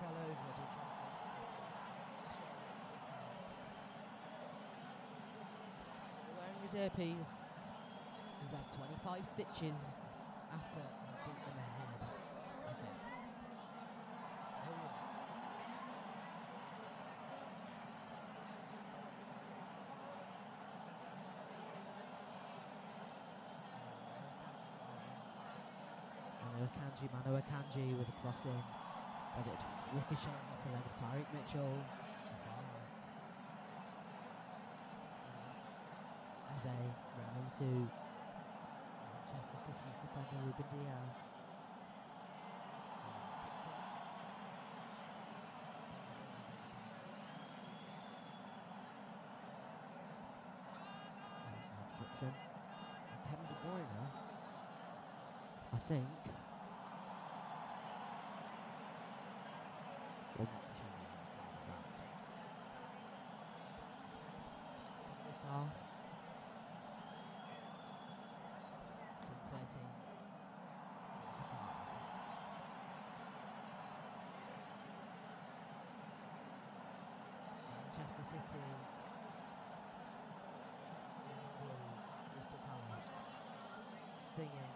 Fell over, did Still wearing his earpiece. He He's had 25 stitches after he's beaten them ahead. I think. Mano Akanji with a crossing, but it ricochets off the leg of Tyreek Mitchell. As a ran into Manchester City's defender Ruben Diaz. There's an obstruction. And Kevin De Bruyne, I think. This half. It's 13. Manchester City. Crystal Palace. Singing.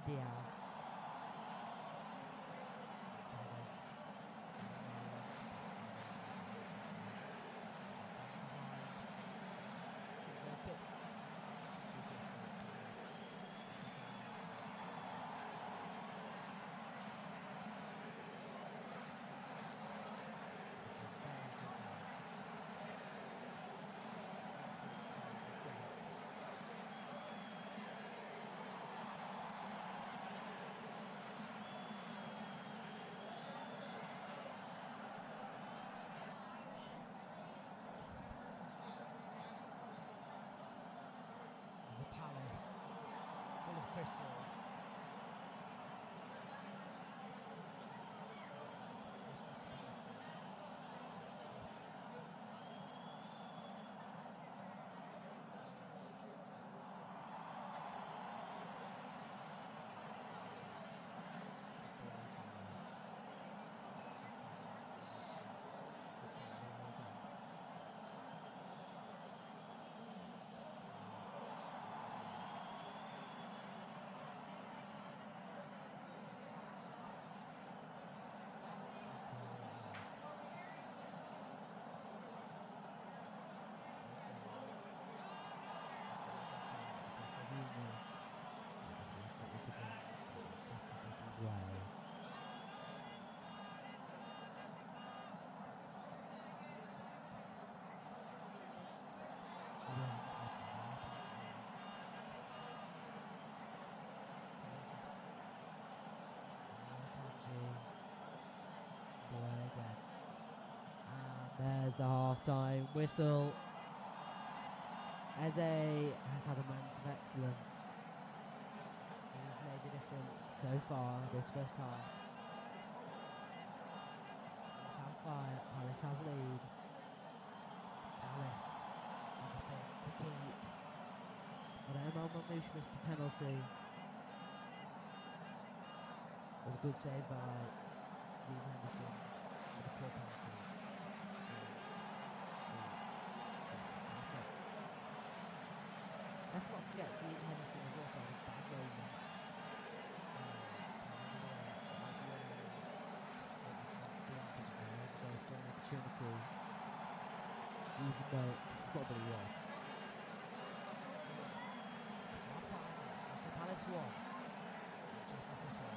Diaz. There's a palace full of crystals. Manchester City's way. And there's the half-time whistle. Eze has had a moment of excellence. He's made the difference so far this first half. That's how far Palace have lead. Palace, everything to keep. But Emil Mamouche missed the penalty. It was a good save by Dean Henderson with a poor penalty. Let's not forget Dean Henderson was also on his bad moment. Opportunity, even though probably was. Half time, Crystal Palace 1, Manchester City.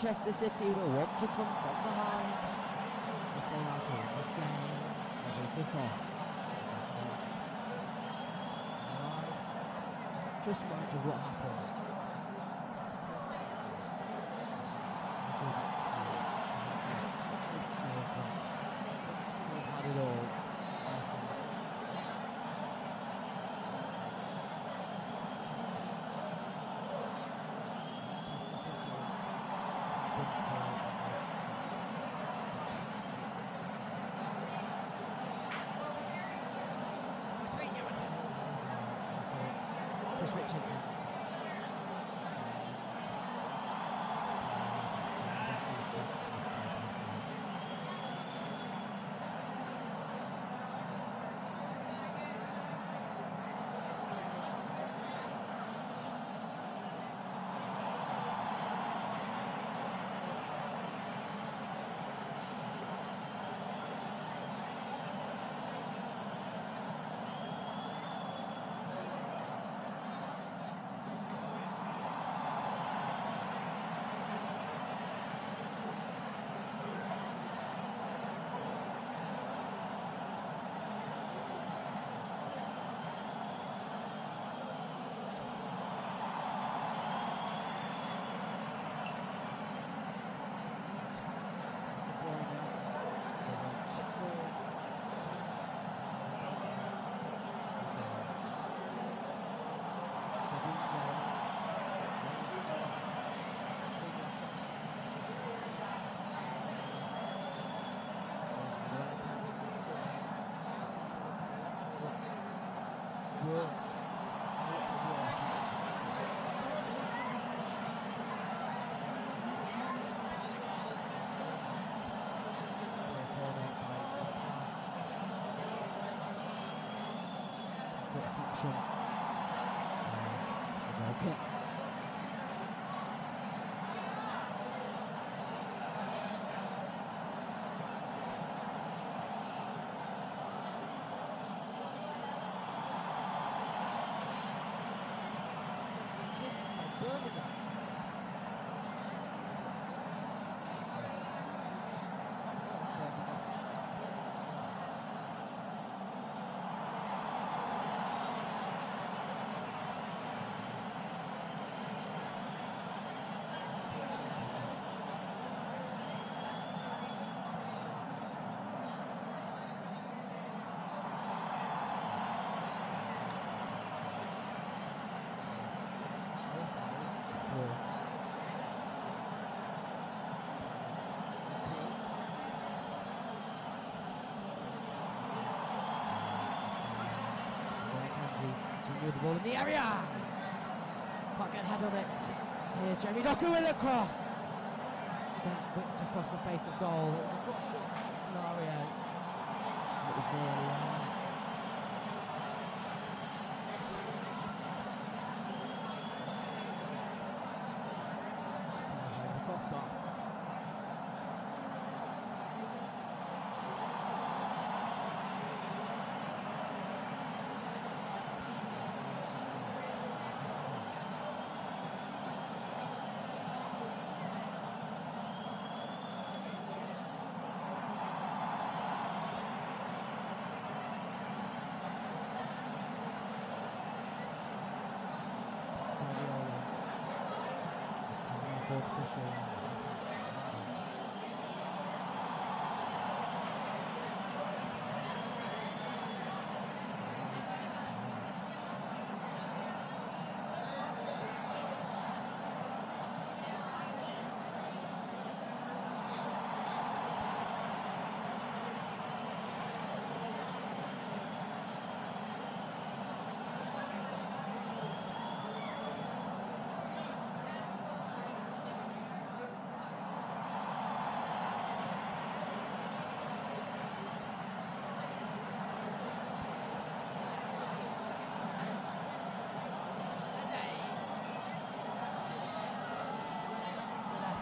Manchester City will want to come from behind if they are to win this game as we kick off the second half. Just remind you what happened. We've had it all. Manchester City. Chris Richardson. It's a goal kick. Birmingham. The ball in the area. Can't get a head on it. Here's Jeremy Doku with a cross. That whipped across the face of goal. It was a fortunate scenario. It was nearly the crossbar.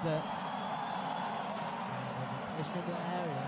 There's a collision in the area.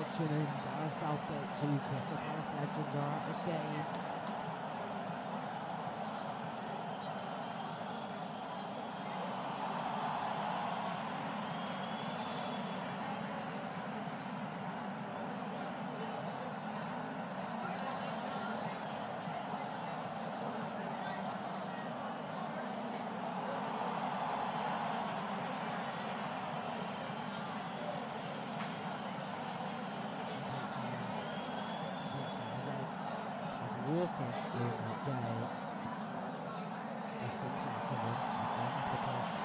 mentioning Darren Southgate, two Crystal Palace legends are at this game. Walking through that day. There's something coming off the pitch.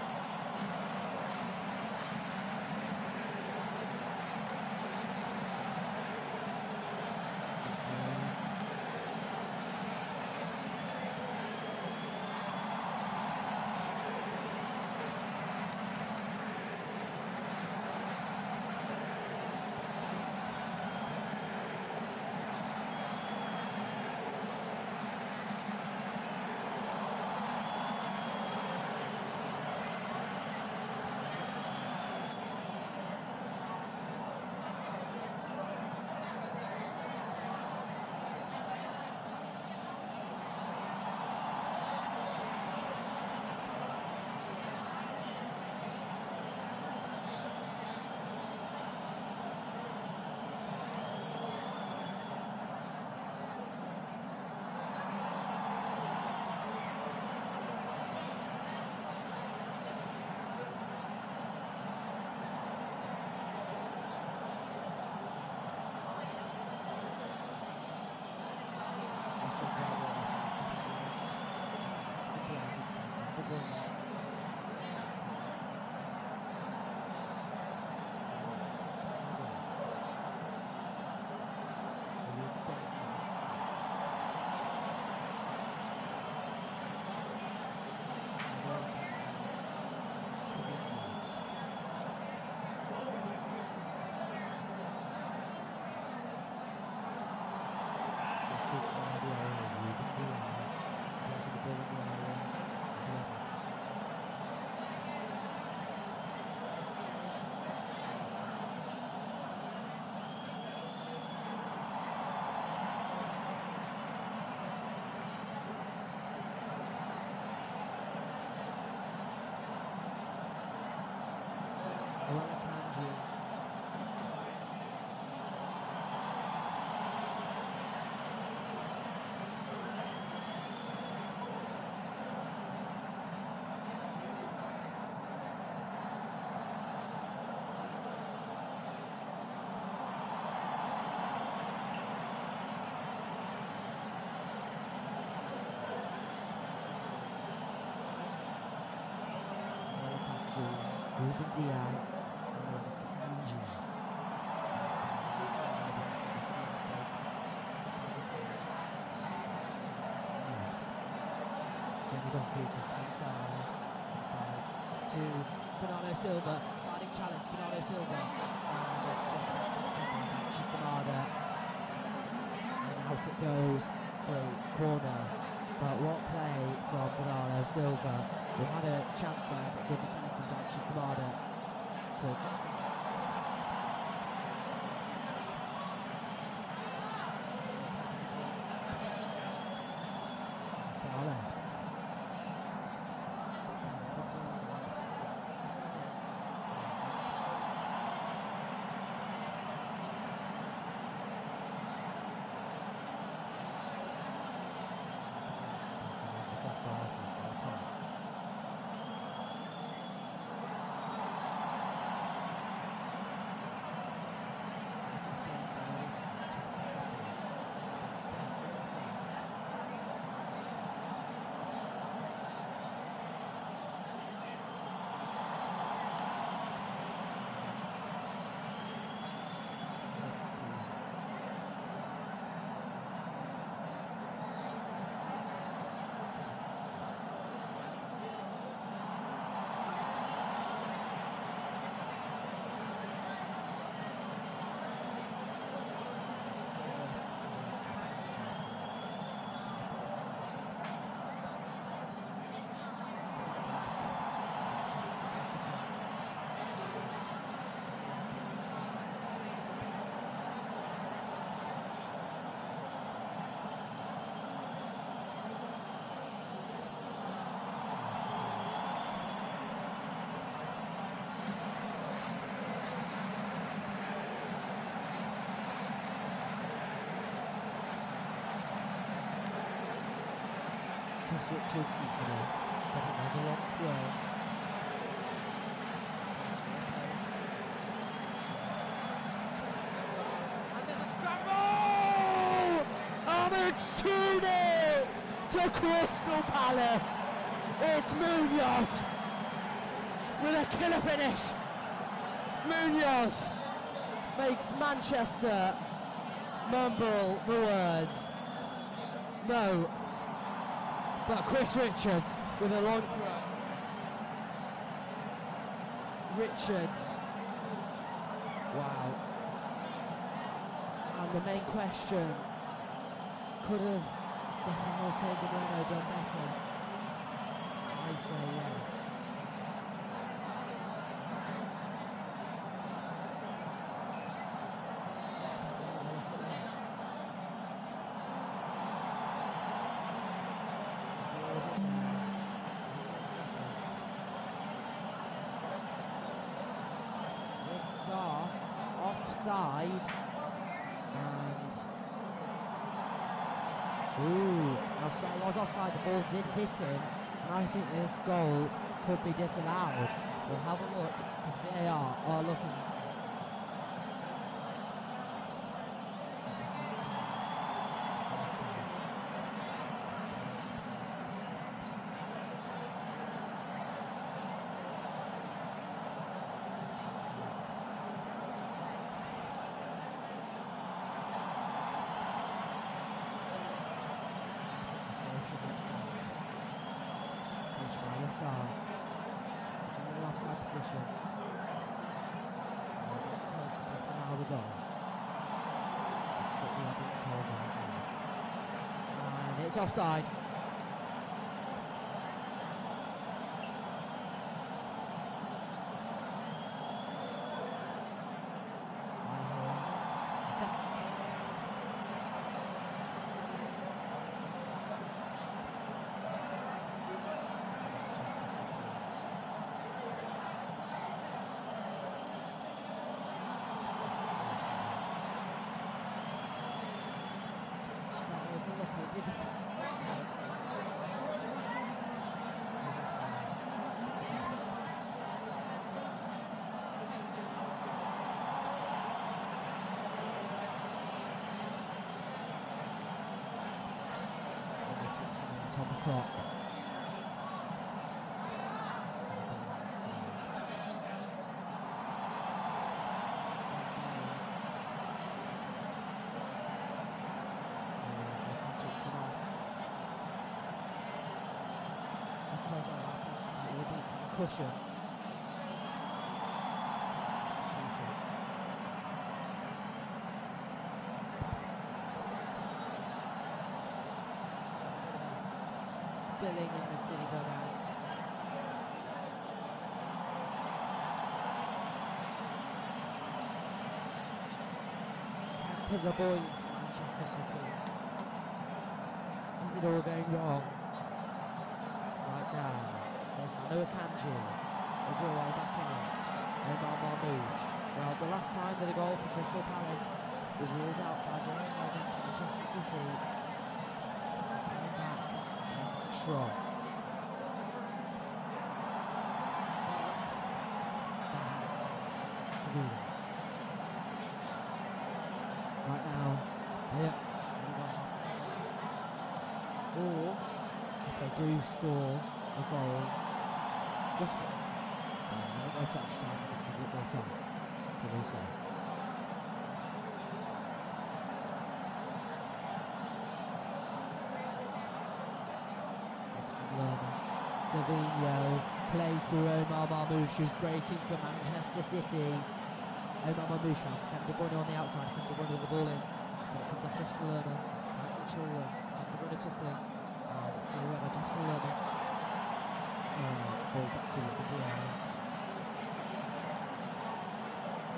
Ruben Diaz and Kanji. Jamie Donkey inside to Bernardo Silva, sliding challenge, Bernardo Silva, and it's just taken by Chikamada, and out it goes through corner. But what play from Bernardo Silva? We had a chance there, but good defending from Daichi Kamada to far left. Richards is going to get another long throw. And there's a scramble! And it's 2-0 to Crystal Palace. It's Munoz with a killer finish. Munoz makes Manchester mumble the words no, but Chris Richards with a long throw. Richards, wow. And the main question, could have Stefan Ortega-Moreno done better? I say yes. Offside, and Offside was offside. The ball did hit him, and I think this goal could be disallowed. We'll have a look because VAR are looking. It's in an offside position. We're being told to disallow the goal. That's what we are being told right now. And it's offside. On the clock. Because I think it will be to the cushion. Spilling in the City dugout. Tempers are boiling for Manchester City. Is it all going wrong? Right now, there's Manu Akanji. Is all the way back in it. Omar Marmouche. Well, the last time that a goal for Crystal Palace was ruled out by Royal against Manchester City. Strong. But to do that. Right now, yeah. Or if they do score a goal, just one. No touch time, a bit more time to do so. Savinho plays to Omar Marmouche, who's breaking for Manchester City. Omar Marmouche found Kevin De Bruyne on the outside. Kevin De Bruyne with the ball in, but it comes off Jefferson Lerma. Tight Chilwell. Kevin De Bruyne tussling. And it's going away by Jefferson Lerma. Ball back to Ruben Diaz.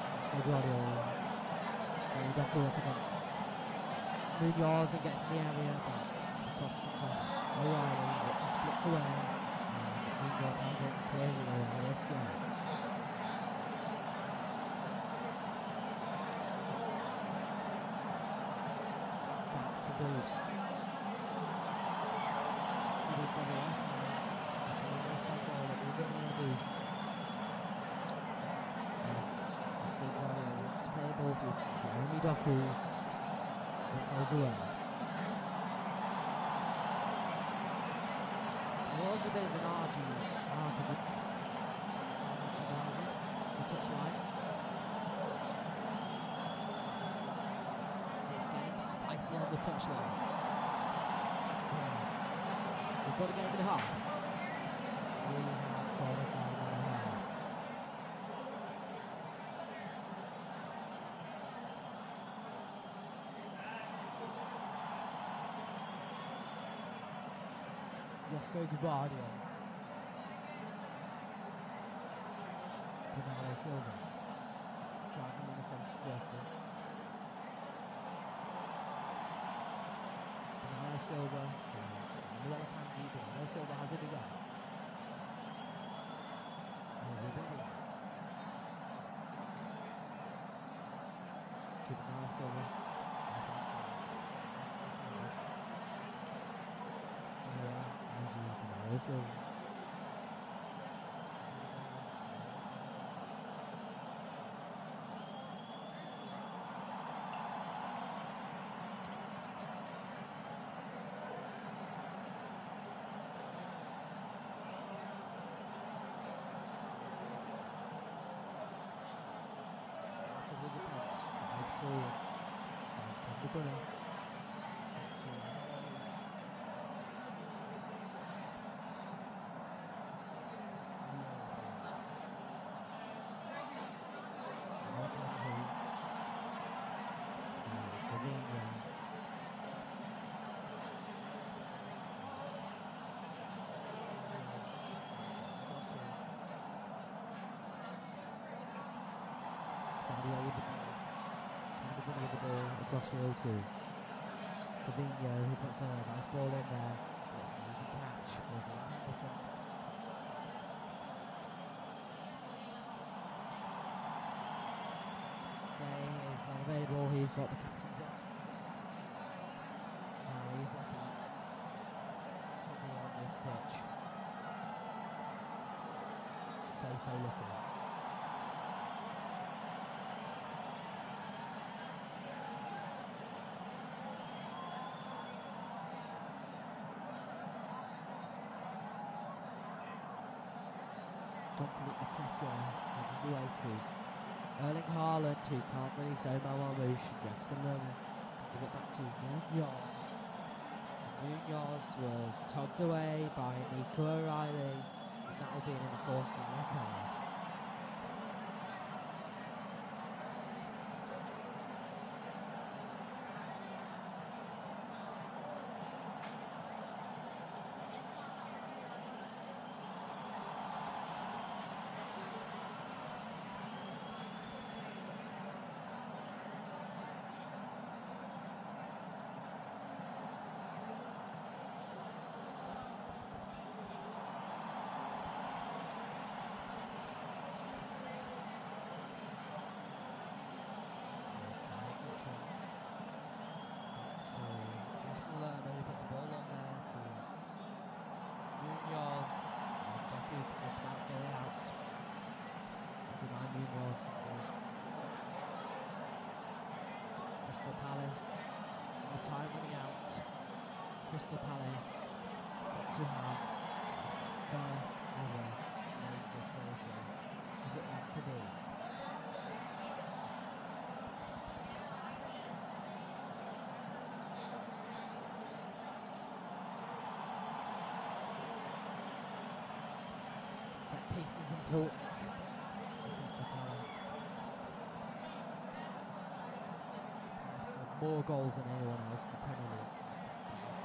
Let's go Guardiola. Johnny Doku up against Munoz and gets in the area, but the cross comes off O'Reilly, which is flipped away. Munoz has it clearly over this year. That's a boost. big double off. Offside goal that will get in a boost. As Oscar Guardiola to play the ball for Jeremy Doku. It goes away. There was a bit of an argument the touchline. It's getting spicy on the touchline. We've got to go over the half. We have got to go over the half. Josko Gvardiol. Bernardo Silva. Driving in the centre circle. Bernardo Silva. Bernardo Silva has it again. There's a big one. To Bernardo Silva. Bernardo Silva. With the ball across field to Savinho, who puts a nice ball in there. It's an easy catch for Dean Henderson. Gay is not available, he's got the captain's on. Now he's lucky to be on this pitch. So lucky. Jean-Philippe Mateta on the way to Erling Haaland, who can't really say Marmouche. Jefferson Lerman to give it back to Munoz. Munoz was tugged away by Nico O'Reilly, and that will be an enforced yellow card. Crystal Palace got to have first ever English trophy. Is it meant to be? Set piece is important for Crystal Palace. They've scored more goals than anyone else in the Premier League from set pieces.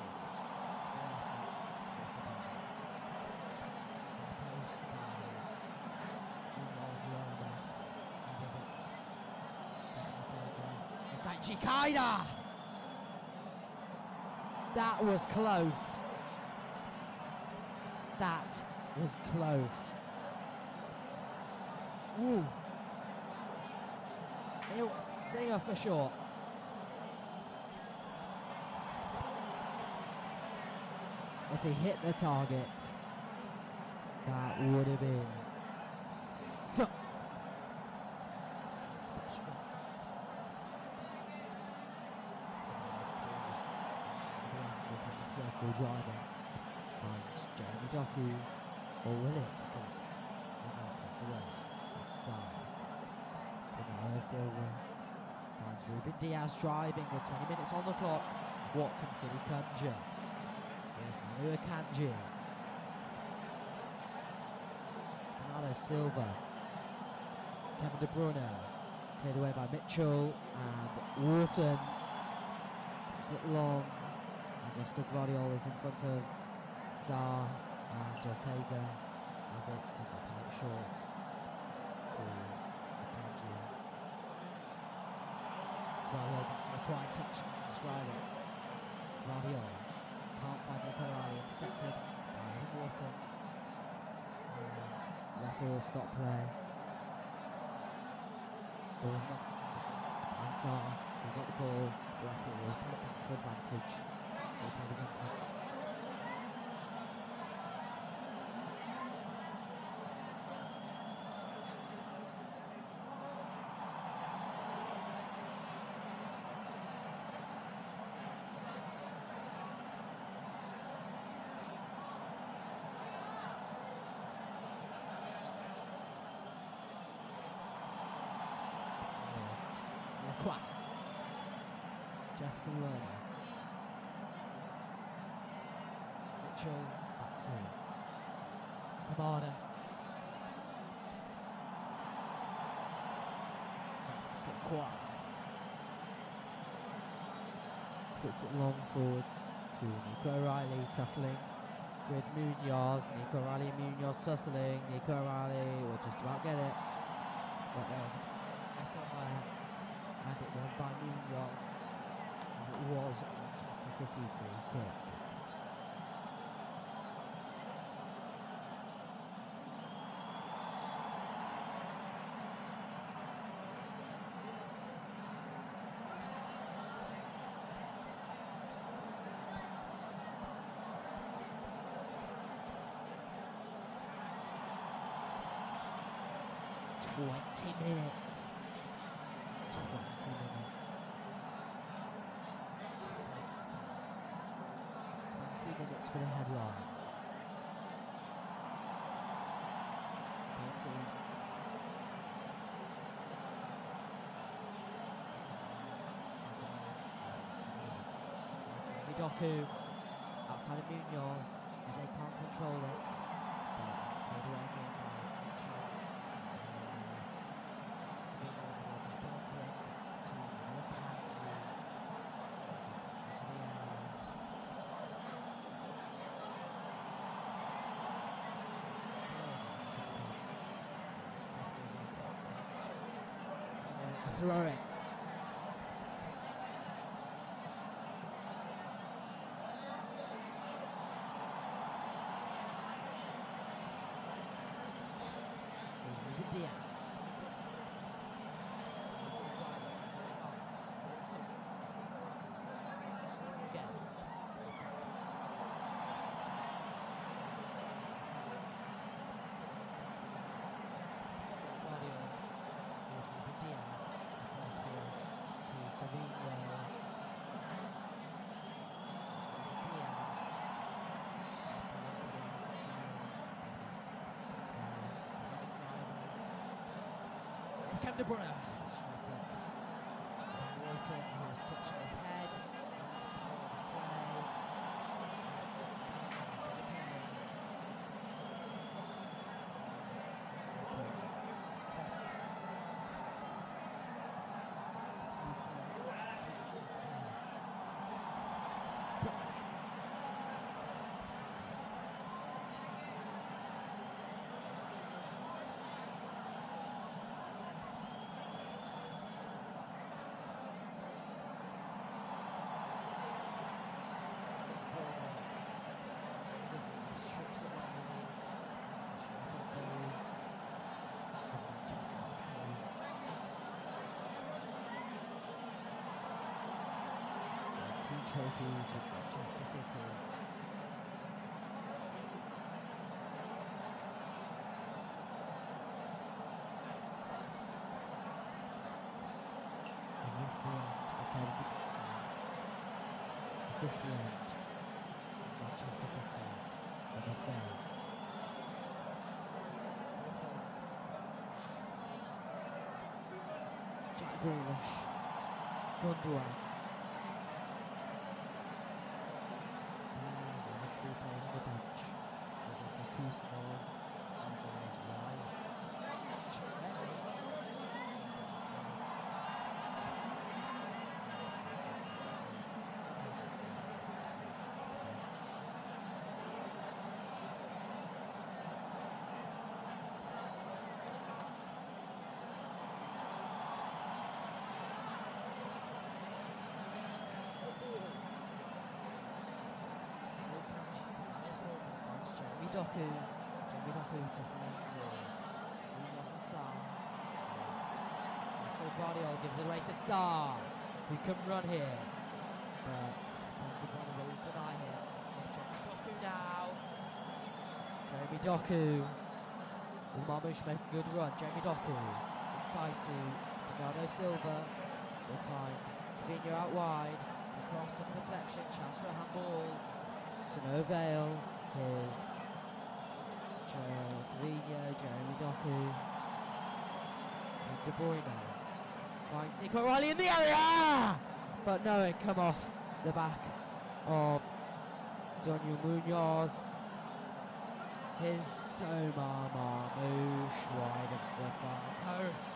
Chikaida! That was close. That was close. Woo! Singer for short. if he hit the target, that would have been such a goal. To circle driving, finds Jeremy Doku, or will it? Because he knows it's away. It's Bernardo Silva finds Ruben Diaz driving with 20 minutes on the clock. What can City conjure? Here's Manu Akanji. Bernardo Silva. Kevin De Bruyne. Cleared away by Mitchell and Wharton. It's it long. Oscar Guardiola is in front of Sarr and Ortega as it play it short to Akanji. Guardiola gets a required touch and Strider. Guardiola can't find Nico Riley, intercepted by Adam Wharton. And referee will stop play. Ball was knocked by Sarr, who got the ball. The referee will put it back for advantage. 快 Jefferson Lerner. Mitchell back to Kamada. Slip Kwai. Puts it long forwards to Nico O'Reilly, tussling with Munoz. Nico O'Reilly and Munoz tussling. Nico O'Reilly will just about get it. But there was a somewhere, and it was by Munoz. And it was a Manchester City free kick. Twenty minutes. 20 minutes. 20 minutes for the headlines. 14. Jeremy Doku outside of Munoz as they can't control it. But it's played away again by throwing. Ruben Diaz. Kevin De Bruyne shot it. Wharton, who was touching his head. That's the ball to play. Trophies with Manchester City. fifth end. Manchester City's UNOFFICIal. Jack Grealish. Gundogan. Three players on the bench. There's also Kusno, and there's Rice. Jeremy Doku to Slade. He's lost to Sarr. Guardiola gives it away to Sarr, who can run here, but Gundogan will deny him. Jeremy Doku now. Jeremy Doku. As Marmoush make a good run. Jeremy Doku inside to Bernardo Silva. Will find Savinho out wide. Across to the deflection. Chance for a handball. To no avail. Here's Savinho, Jeremy Doku, De Bruyne finds Nico Riley in the area, but no, it come off the back of Daniel Munoz. Here's Omar Marmoush wide of the far post.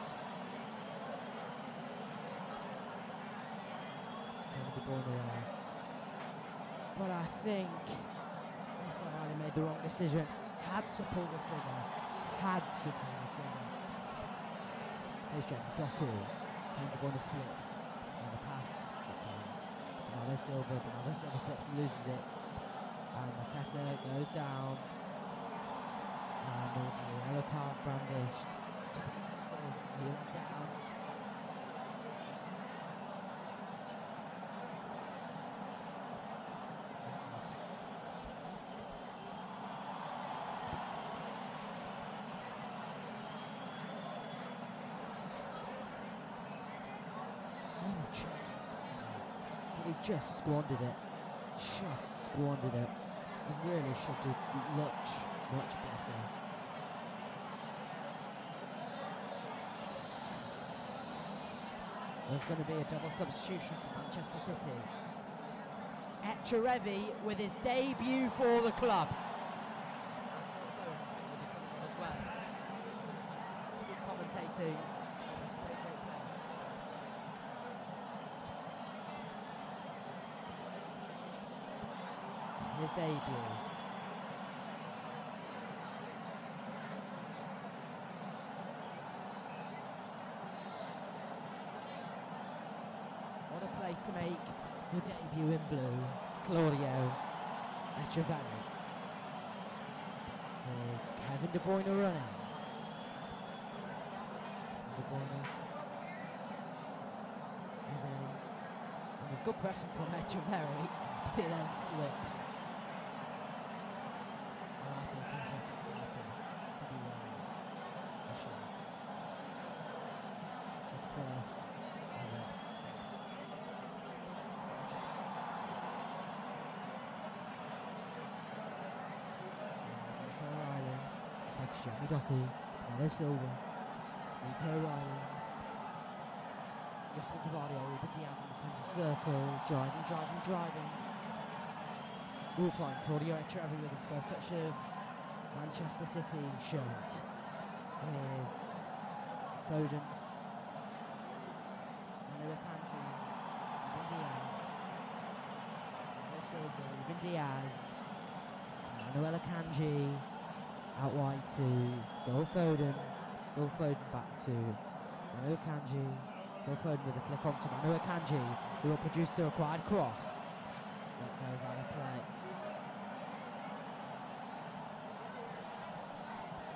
Turn De Bruyne away, but I think Nico Riley made the wrong decision. Had to pull the trigger. Here's Jeremy Doku. De Bruyne slips. And the pass becomes Bernardo Silva. Bernardo Silva slips and loses it. And Mateta goes down. And the yellow card brandished. So he went down. He just squandered it. He really should do much better. There's going to be a double substitution for Manchester City. Echerevi with his debut for the club. As well. To be commentating. His debut. What a place to make your debut in blue. Claudio Echeverri. Here's Kevin De Bruyne running. De Bruyne. There's good pressing from Echeverri. He then slips. First takes Jeremy Doku, Bernardo Silva, Nico Riley, Justin Guardiola, Ruben Diaz in the centre circle, driving. We'll find Claudio Echeverri with his first touch of Manchester City shirt. Here's Foden. Ruben Diaz, Manuel Akanji, out wide to Phil Foden back to Manuel Akanji, Phil Foden with a flick on to Manuel Akanji, who will produce the required cross. That goes out of play.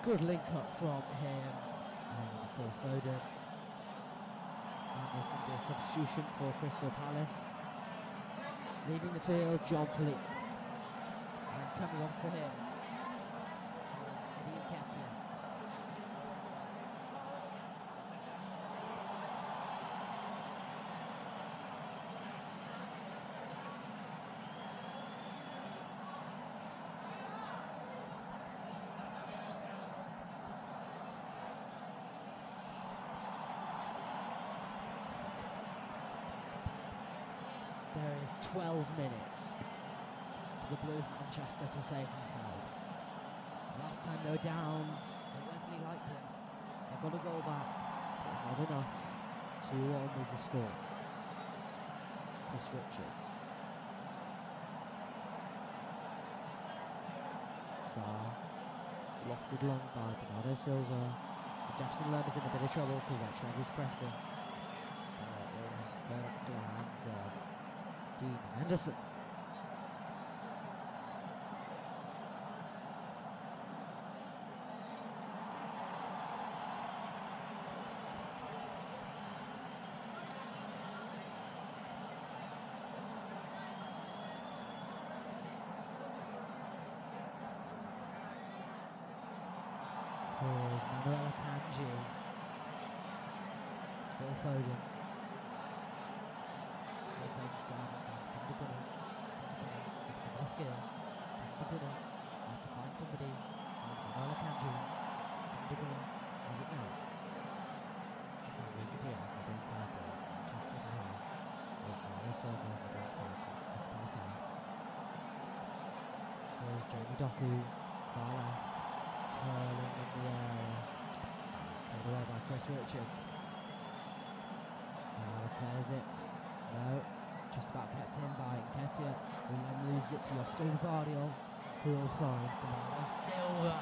Good link up from him and Phil Foden. And there's going to be a substitution for Crystal Palace. Leaving the field, John Philippe. And coming on for him is Eddie Nketiah. There's 12 minutes for the Blues of Manchester to save themselves. Last time they were down at Wembley like this, they got a goal back, but it was not enough. 2-1 was the score. Chris Richards. Sarr, lofted long by Bernardo Silva. Jefferson Lerma's in a bit of trouble because that Trevor's pressing. But it will go back to the hands of Dean Henderson. Here's Manuel Akanji. Phil Foden. Phil Foden's down. Has to come to Bruno. With the skill. Come to Bruno. Has to find somebody. Finds Manuel Akanji. Come to Bruno. Has it now? Ruben Diaz on the inside ball. Manchester City here. There's Manuel Silva on the inside ball. Esparza. Here's Jeremy Doku. Far left. Twirling in the air. Cleared away by Chris Richards. Now clears it. No. Just about kept in by Nketiah, who then loses it to Oscar Vadio, who will find Bernardo Silva.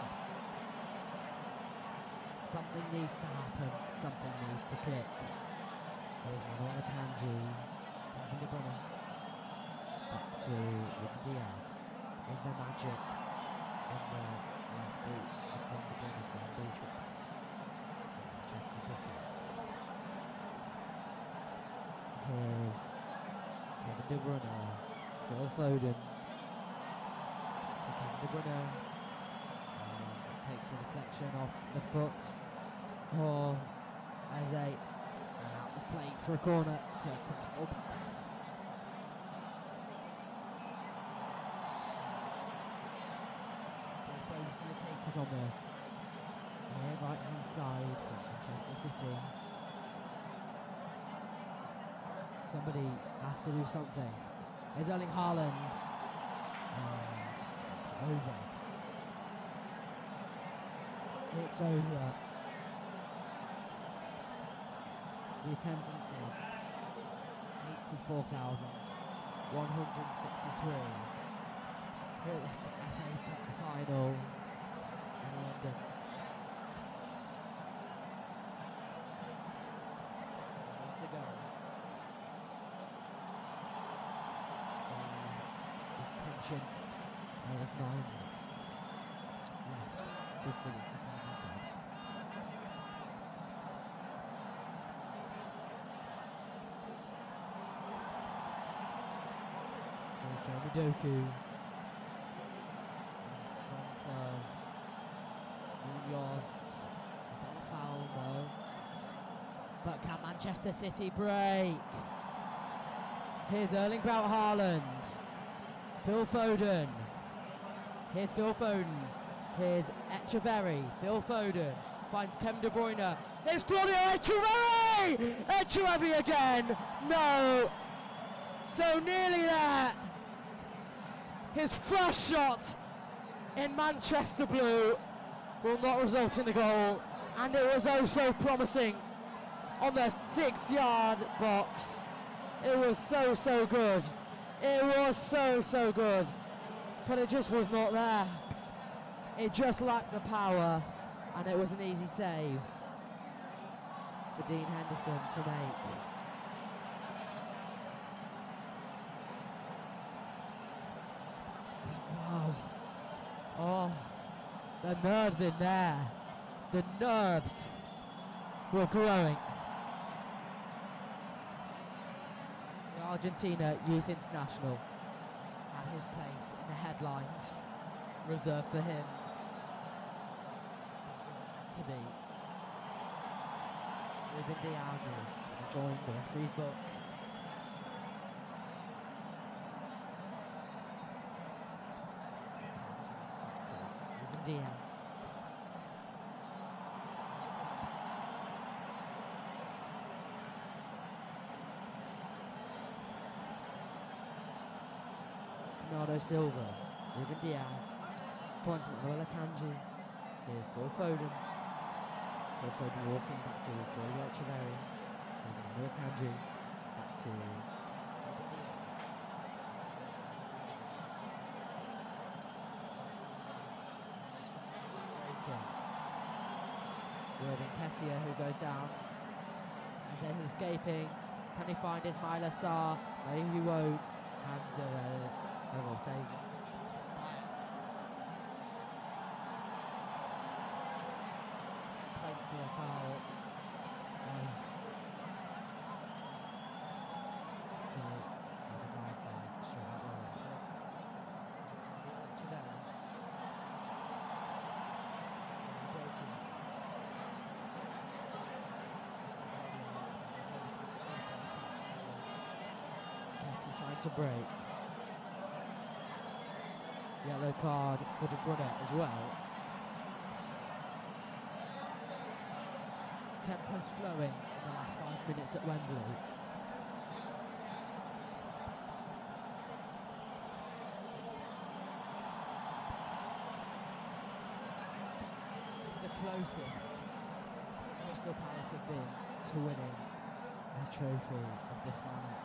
Something needs to happen. Something needs to click. Here's Manuel Akanji. Kevin De Bruyne. Back to Ruben Diaz. Is there magic in the last boots of Kevin De Bruyne's Grand Prix trips in Manchester City? Here's Kevin De Bruyne, Phil Foden to Kevin De Bruyne, and it takes a deflection off the foot of Eze and out the plate for a corner to Crystal Palace. Phil Foden's going to take us on the right hand side from Manchester City. Somebody has to do something. There's Erling Haaland. And it's over. It's over. The attendance is 84,163 here at this FA Cup final in London. To go. There was 9 minutes left for City to save themselves. There's Jeremy Doku in front of Munoz. Is that a foul? No. But can Manchester City break? Here's Erling Braut Haaland. Phil Foden. Here's Phil Foden. Here's Echeverry. Phil Foden finds Kevin De Bruyne. Here's Claudio Echeverry! Echeverry again! No! So nearly there. His first shot in Manchester Blue will not result in a goal. And it was oh so promising on the 6-yard box. It was so good. It was so good, but it just was not there. It just lacked the power, and it was an easy save for Dean Henderson to make. Wow. Oh, the nerves in there. The nerves were growing. Argentina Youth International had his place in the headlines reserved for him. That wasn't meant to be. Ruben Diaz is enjoying the referee's book. Ruben Diaz. Bernardo Silva, Ruben Diaz, front Manuel Akanji, here for Foden. Phil Foden walking back to Claudio Echeverri. There's Manuel Akanji, back to Ruben Diaz. Wording Ketia, who goes down. As he's escaping. Can he find Ismail Assar? Maybe he won't. Hands over Ortega. Plenty of foul. So, there's a right there. Straight out there. Trying to break. Yellow card for De Bruyne as well. Tempo's flowing in the last 5 minutes at Wembley. This is the closest Crystal Palace have been to winning a trophy of this manner.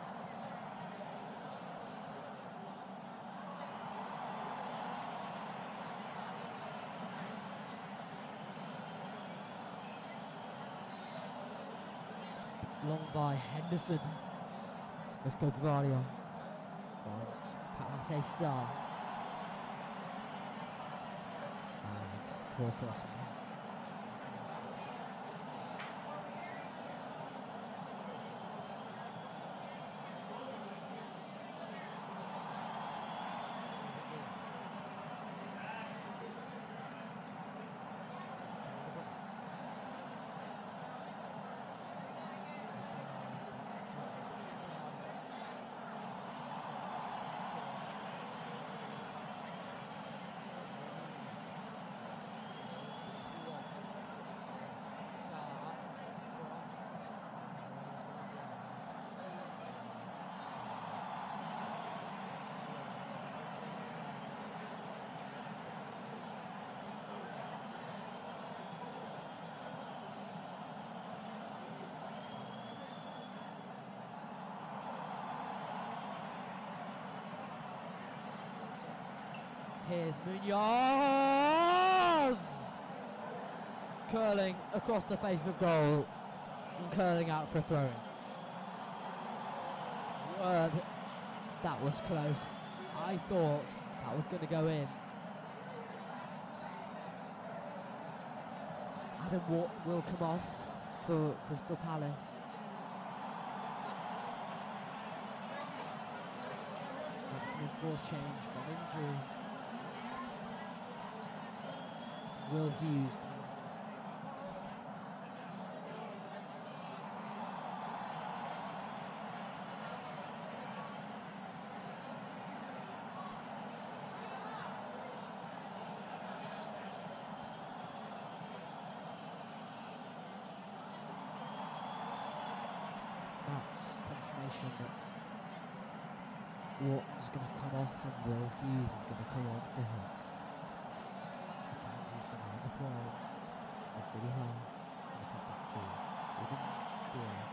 Long by Henderson. Let's go Gvardiol. Finds Pate Sarr. And poor cross from him. Here's Munoz! Curling across the face of goal and curling out for a throw-in. Word, that was close. I thought that was going to go in. Adam Watt will come off for Crystal Palace. That's an enforced change from injuries. Will Hughes. That's confirmation that Wharton's going to come off and Will Hughes is going to come on for him. The City Hall, and the put back to Ruben Diaz.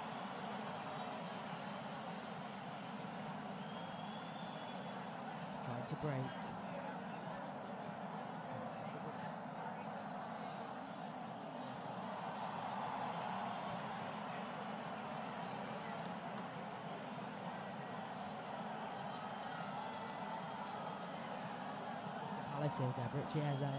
Trying to break. Palace is Everett Chiesa.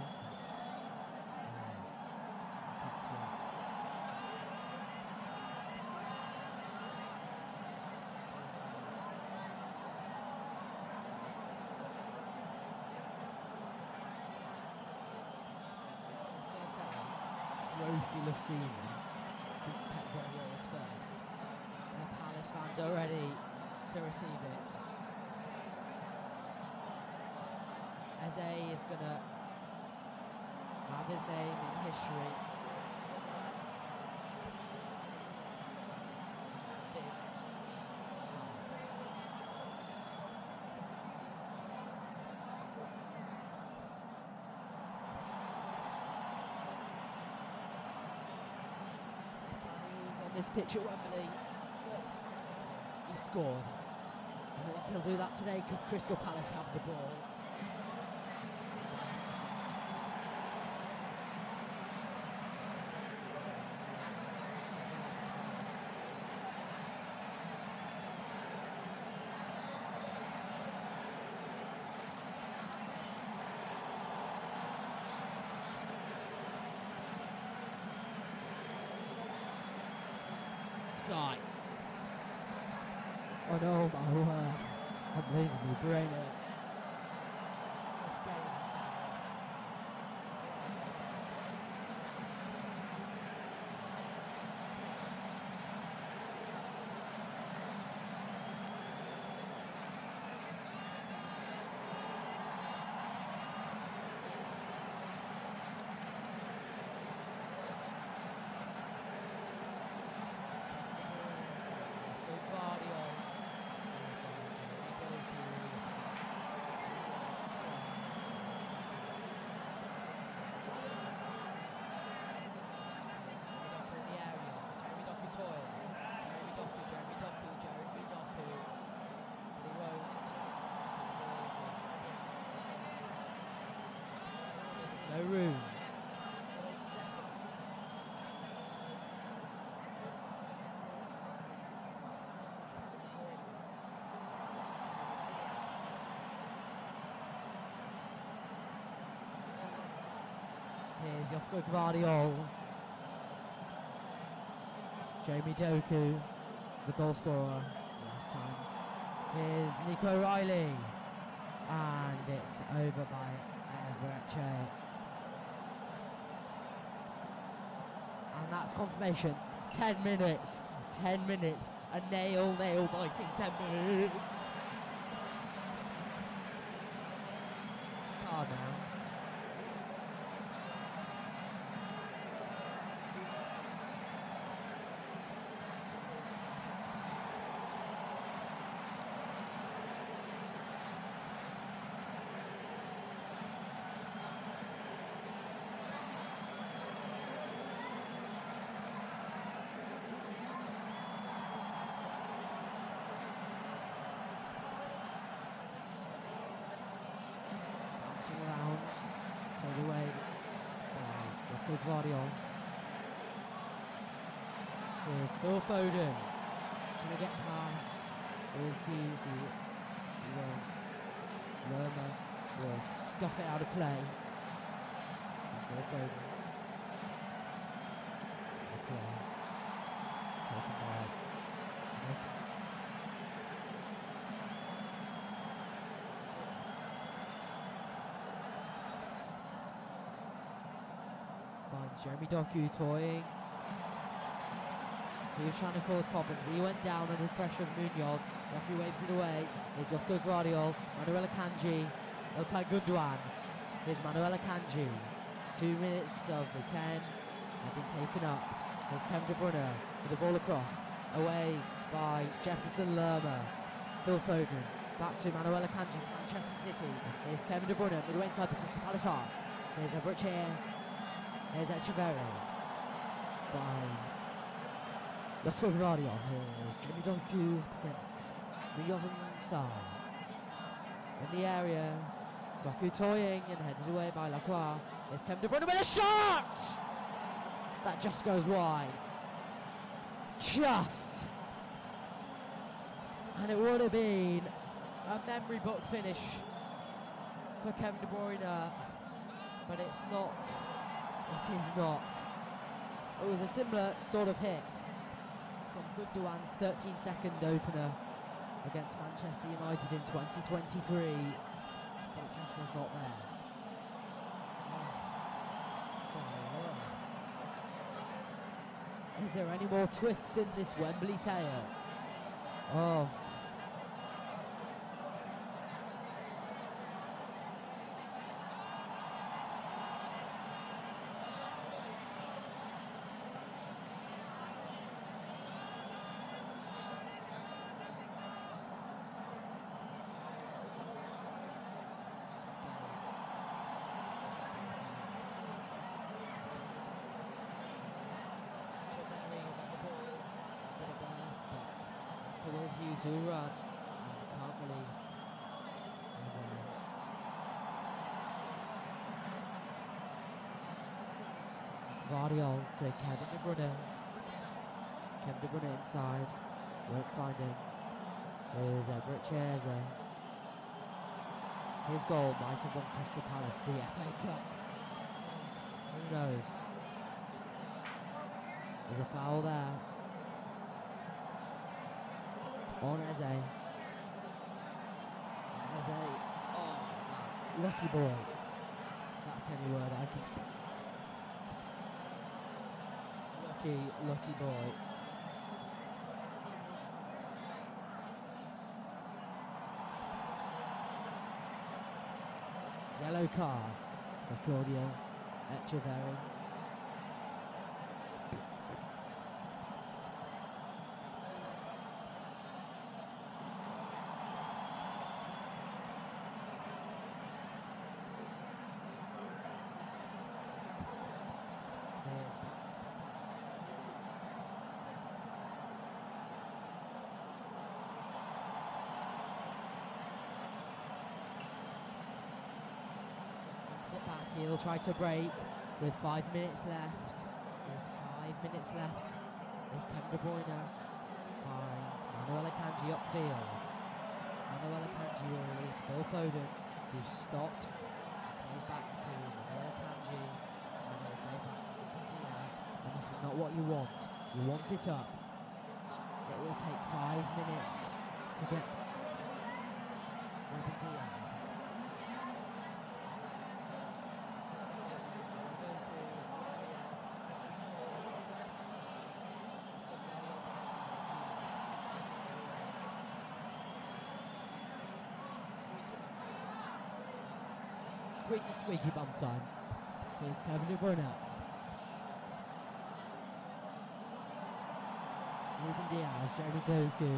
Trophyless season since Pep Guardiola's first. The Palace fans are ready to receive it. Eze is going to have his name in history. this pitch at Wembley. 13 seconds in, he scored. I think he'll do that today because Crystal Palace have the ball. Offside. Oh no, my word. I'm losing my brain here. This game. No room. Here's Josko Gvardiol. Jamie Doku, the goal scorer last time. Here's Nico Riley. And it's over by Everett. And that's confirmation. 10 minutes. 10 minutes. A nail biting 10 minutes. Card now. Around, played away by Josko Gvardiol. Here's Phil Foden. Can he get past all keys? He won't. Lerma will stuff it out of play. And Phil Foden. Okay. Taken by finds Jeremy Doku toying. He was trying to cause problems. He went down under the pressure of Munoz. Referee waves it away. Here's Josko Gvardiol, Manuel Akanji, Ilkay Gundogan. Here's Manuel Akanji. 2 minutes of the 10 have been taken up. Here's Kevin De Bruyne with the ball across. Away by Jefferson Lerma. Phil Foden. Back to Manuel Akanji from Manchester City. Here's Kevin De Bruyne midway inside the Crystal Palace half. Here's Everett here. Here's Echeverry. Finds Josko Gvardiol. Here's Jamie Doku against Munoz and Sarr. In the area. Doku toying and headed away by Lacroix. Here's Kevin De Bruyne with a shot! That just goes wide. Just! And it would have been a memory book finish for Kevin De Bruyne. But it's not. It is not. It was a similar sort of hit from Gundogan's 13-second opener against Manchester United in 2023, but it just was not there. Is there any more twists in this Wembley tale? Oh. Will Hughes who run and can't release. Guardiol to Kevin De Bruyne. Kevin De Bruyne inside, won't find him. Here's Eze. His goal might have won Crystal Palace the FA Cup. Who knows? There's a foul there on Eze. Oh, lucky boy. That's the only word I can. Lucky boy. Yellow card for Claudio Echeverri. It back, he'll try to break with 5 minutes left. Is Kevin De Bruyne finds Manuel Akanji upfield. Manuel Akanji will release Phil Foden, who stops, plays back to Manuel Akanji, and he'll play back to Ruben Diaz. And this is not what you want. You want it up. It will take 5 minutes to get Ruben Diaz. Squeaky bum time. Here's Kevin De Bruyne. Ruben Diaz, Jeremy Doku.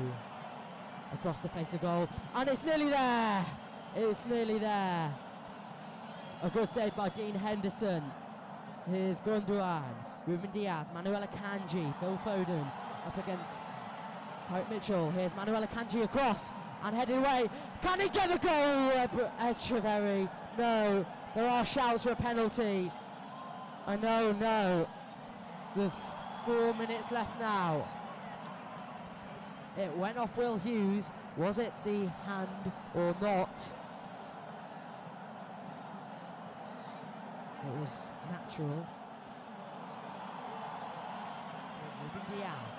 Across the face of goal. And it's nearly there! It's nearly there. A good save by Dean Henderson. Here's Gundogan. Ruben Diaz, Manuel Akanji, Phil Foden up against Tyreek Mitchell. Here's Manuel Akanji across and headed away. Can he get the goal? Echeverri. No, there are shouts for a penalty. I know, no. There's 4 minutes left now. It went off Will Hughes. Was it the hand or not? It was natural. There's Ruben Diaz.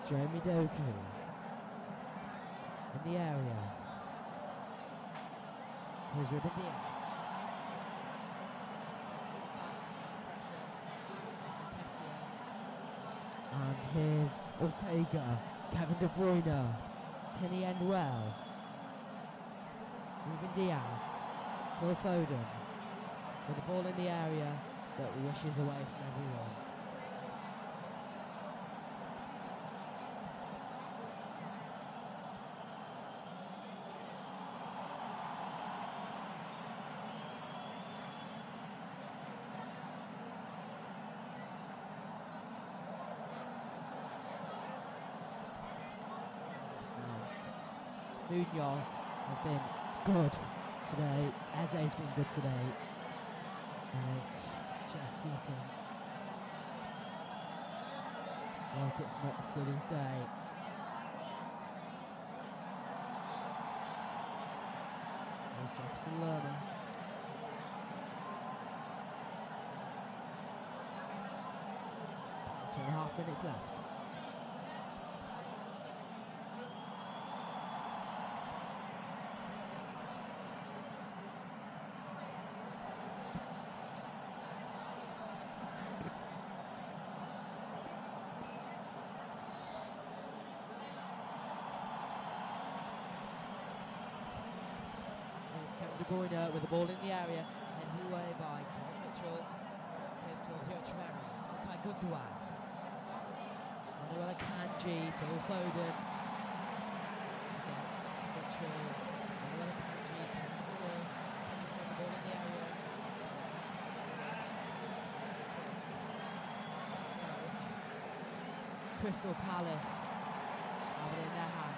Jeremy Doku. In the area. Here's Ruben Diaz. And here's Ortega. Kevin De Bruyne. Can he end well? Ruben Diaz. Phil Foden. With the ball in the area that wishes away from everyone. Munoz has been good today. Eze's been good today. And it's just looking like it's not City's day. There's Jefferson Lerner. About 2.5 minutes left. Kevin De Bruyne with the ball in the area, headed away by Tyreek Mitchell. Here's Claudio Echeverri, Ilkay Gundogan, Manuel Akanji, Phil Foden against Mitchell, Manuel Akanji, Kevin De Bruyne, the ball in the area. Crystal Palace have it in their hand.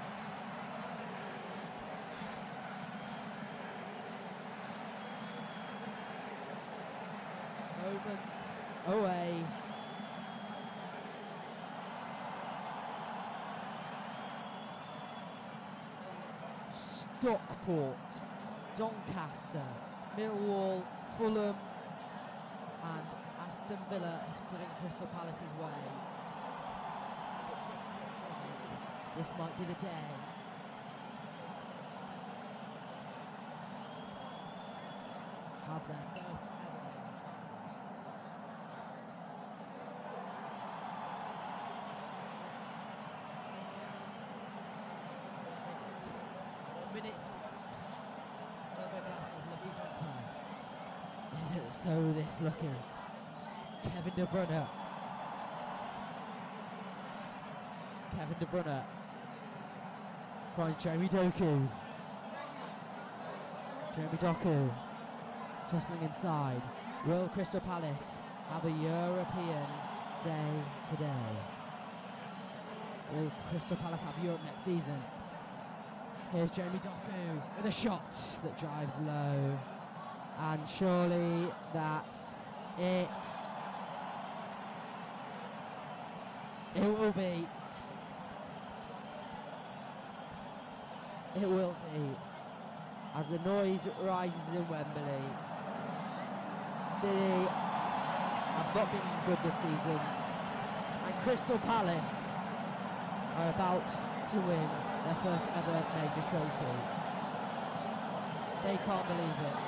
Moments away. Stockport, Doncaster, Millwall, Fulham and Aston Villa have stood in Crystal Palace's way. This might be the day. Have their first ever. Minutes left. Silver Glasner's lucky jumper. Is it so this looking? Kevin De Bruyne. Kevin De Bruyne. Finds Jeremy Doku. Jeremy Doku. Tussling inside. Will Crystal Palace have a European day today? Will Crystal Palace have Europe next season? Here's Jeremy Doku with a shot that drives low. And surely that's it. It will be. It will be. As the noise rises in Wembley. City have not been good this season. And Crystal Palace are about to win their first ever major trophy. They can't believe it.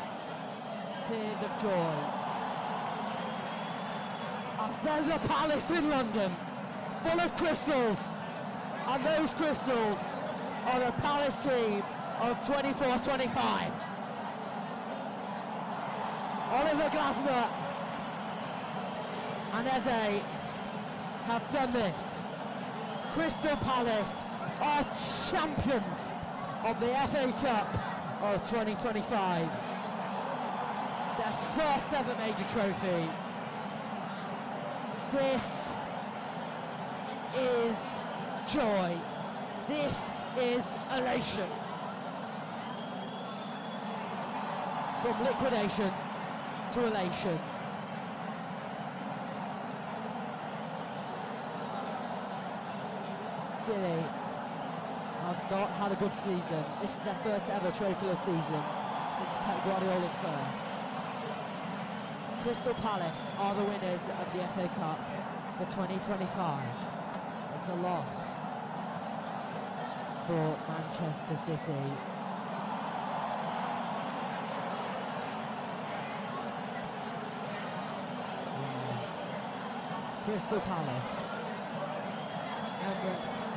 Tears of joy. As there's a palace in London full of crystals, and those crystals are the Palace team of 24-25. Oliver Glasner and Eze have done this. Crystal Palace are champions of the FA Cup of 2025. Their first ever major trophy. This is joy. This is elation. From liquidation to elation. City have not had a good season. This is their first ever trophy-less season since Pep Guardiola's first. Crystal Palace are the winners of the FA Cup for 2025. It's a loss for Manchester City. Crystal Palace, Emirates